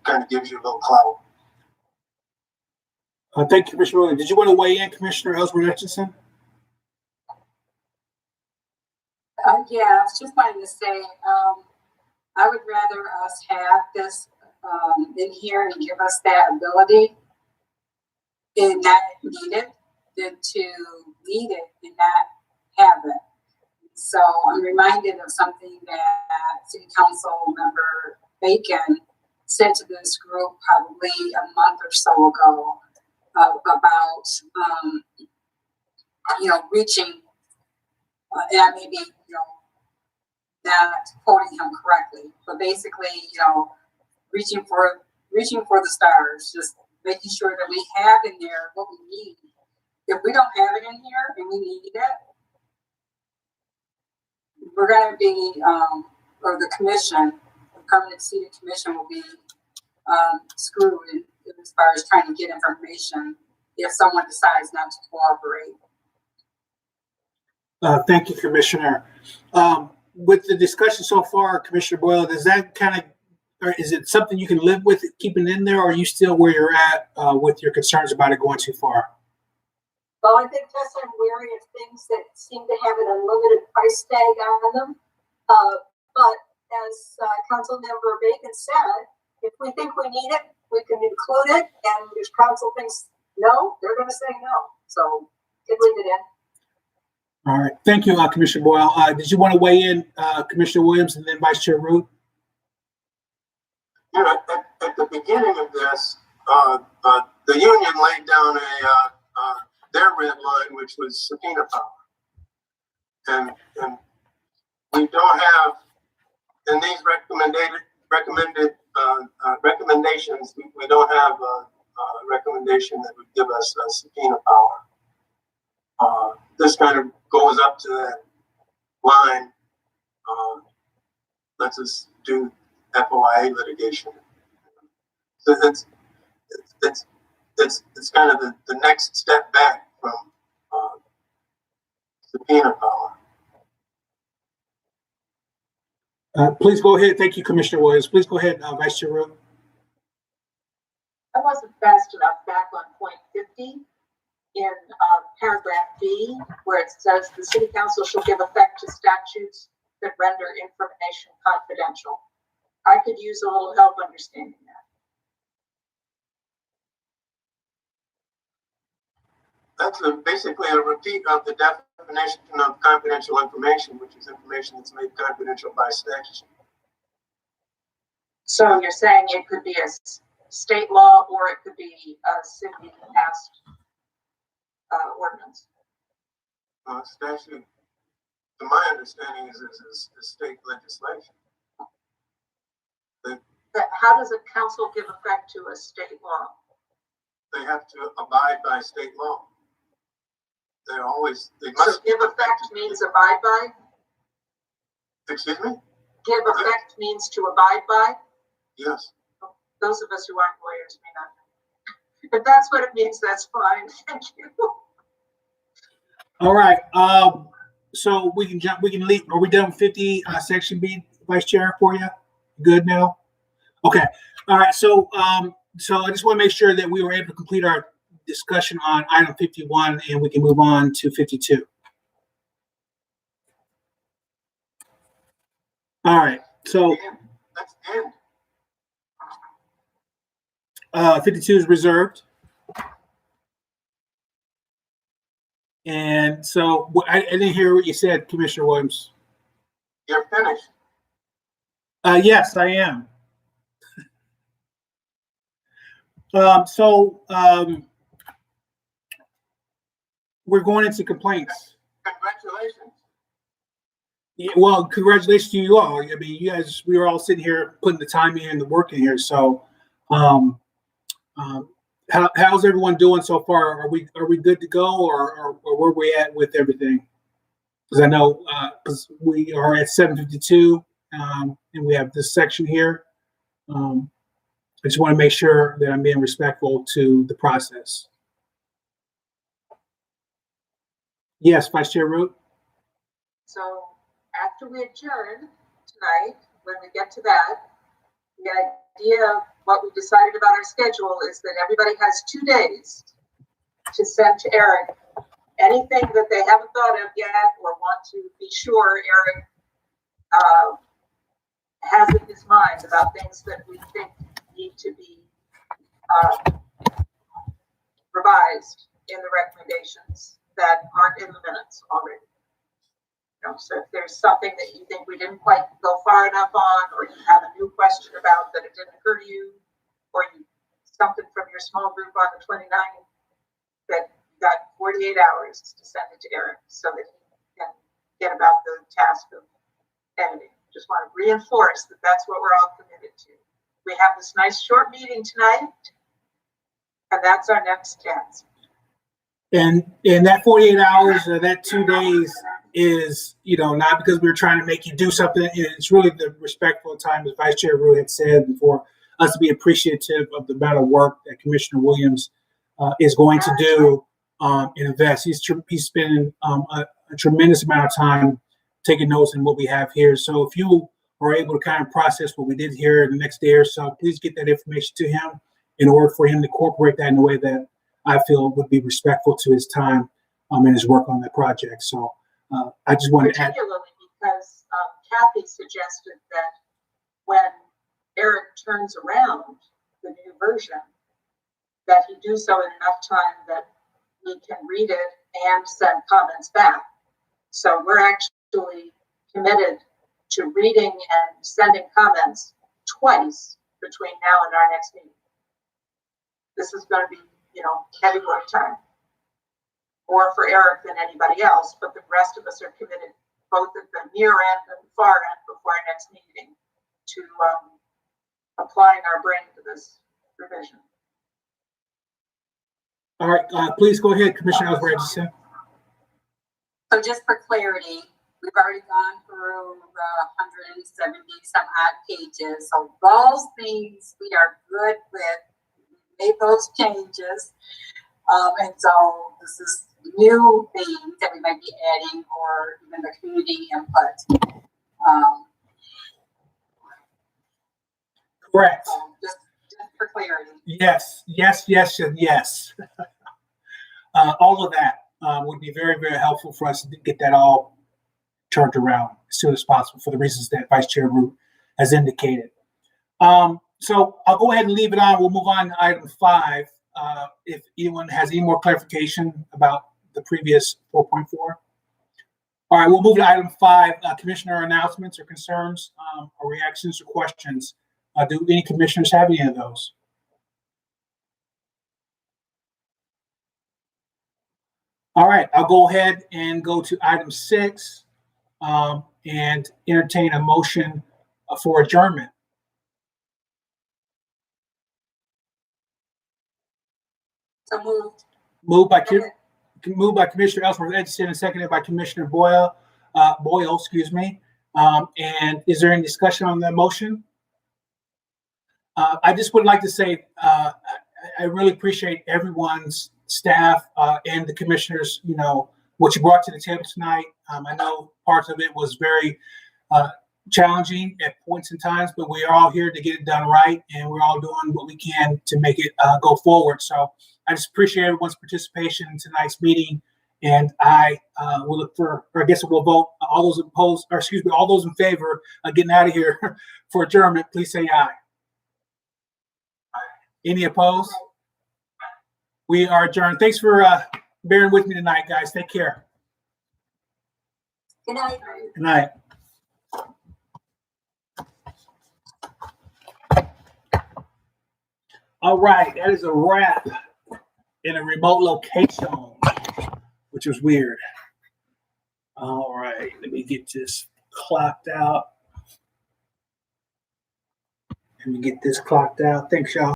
Kind of gives you a little clout. Thank you, Commissioner Williams. Did you want to weigh in, Commissioner Ellsworth Hutchinson? Yeah, I was just wanting to say, I would rather us have this in here and give us that ability and not need it than to need it and not have it. So I'm reminded of something that City Council member Bacon said to this group probably a month or so ago about, reaching, and I may be, not quoting him correctly, but basically, reaching for the stars, just making sure that we have in there what we need. If we don't have it in here and we need it, we're going to be, or the commission, the permanent seated commission will be screwed as far as trying to get information if someone decides not to cooperate. Thank you, Commissioner. With the discussion so far, Commissioner Boyle, does that kind of, or is it something you can live with keeping in there, or are you still where you're at with your concerns about it going too far? Well, I think just I'm wary of things that seem to have an unlimited price tag on them. But as Councilmember Bacon said, if we think we need it, we can include it. And if council thinks no, they're going to say no. So you can leave it in. All right. Thank you, Commissioner Boyle. Did you want to weigh in, Commissioner Williams, and then Vice Chair Root? You know, at the beginning of this, the union laid down their red line, which was subpoena power, and we don't have in these recommendations. We don't have a recommendation that would give us subpoena power. This kind of goes up to that line. Lets us do FOIA litigation. So it's kind of the next step back from subpoena power. Please go ahead. Thank you, Commissioner Williams. Please go ahead, Vice Chair Root. I wasn't fast enough back on point 50 in paragraph B, where it says the city council shall give effect to statutes that render information confidential. I could use a little help understanding that. That's basically a repeat of the definition of confidential information, which is information that's made confidential by statute. So you're saying it could be a state law or it could be a city passed ordinance? Statute, to my understanding, is state legislation. But how does a council give effect to a state law? They have to abide by state law. They must. So give effect means abide by? Excuse me? Give effect means to abide by? Yes. Those of us who aren't lawyers may not. If that's what it means, that's fine. Thank you. All right. So we can jump. We can leave. Are we done with 50 section B, Vice Chair, for you? Good now. Okay. All right. So so I just want to make sure that we were able to complete our discussion on item 51, and we can move on to 52. All right. So that's end. 52 is reserved. And so I didn't hear what you said, Commissioner Williams. You're finished. Yes, I am. We're going into complaints. Congratulations. Yeah, well, congratulations to you all. I mean, you guys, we were all sitting here putting the time in and the work in here. So, how's everyone doing so far? Are we good to go, or where are we at with everything? Because I know because we are at 7:52, and we have this section here. I just want to make sure that I'm being respectful to the process. Yes, Vice Chair Root. So after we adjourn tonight, when we get to that, the idea of what we decided about our schedule is that everybody has 2 days to send to Eric anything that they haven't thought of yet or want to be sure Eric has in his mind about things that we think need to be revised in the recommendations that aren't in the minutes already. So if there's something that you think we didn't quite go far enough on, or you have a new question about that it didn't occur to you, or something from your small group on the 29th, that you got 48 hours to send it to Eric so that he can get about the task of editing. Just want to reinforce that that's what we're all committed to. We have this nice short meeting tonight. And that's our next chance. And that 48 hours or that 2 days is, not because we're trying to make you do something. It's really the respectful time, as Vice Chair Root had said, and for us to be appreciative of the amount of work that Commissioner Williams is going to do and invest. He's spending a tremendous amount of time taking notes in what we have here. So if you are able to kind of process what we did here the next day or so, please get that information to him in order for him to incorporate that in a way that I feel would be respectful to his time and his work on that project. So I just wanted to add. Particularly because Kathy suggested that when Eric turns around the new version, that he do so in enough time that we can read it and send comments back. So we're actually committed to reading and sending comments twice between now and our next meeting. This is going to be, heavy work time, more for Eric than anybody else, but the rest of us are committed, both at the near end and the far end before our next meeting, to applying our brain to this revision. All right, please go ahead, Commissioner Alvarez. So just for clarity, we've already gone through 170 some odd pages. So those things we are good with. We made those changes. And so this is new things that we might be adding or even the community input. Correct. So just for clarity. Yes, and yes. All of that would be very, very helpful for us to get that all turned around as soon as possible for the reasons that Vice Chair Root has indicated. So I'll go ahead and leave it on. We'll move on to item 5. If anyone has any more clarification about the previous 4.4. All right, we'll move to item 5, commissioner announcements or concerns or reactions or questions. Do any commissioners have any of those? All right, I'll go ahead and go to item 6 and entertain a motion for adjournment. So moved. Moved by Commissioner Ellsworth Edson and seconded by Commissioner Boyle. And is there any discussion on that motion? I just would like to say I really appreciate everyone's staff and the commissioners, what you brought to the table tonight. I know parts of it was very challenging at points in times, but we are all here to get it done right, and we're all doing what we can to make it go forward. So I just appreciate everyone's participation in tonight's meeting, and I will look for, or I guess we'll vote. All those opposed, or excuse me, all those in favor of getting out of here for adjournment, please say aye. Any opposed? We are adjourned. Thanks for bearing with me tonight, guys. Take care. Good night. Good night. All right, that is a wrap in a remote location, which was weird. All right, let me get this clocked out. Thanks, y'all.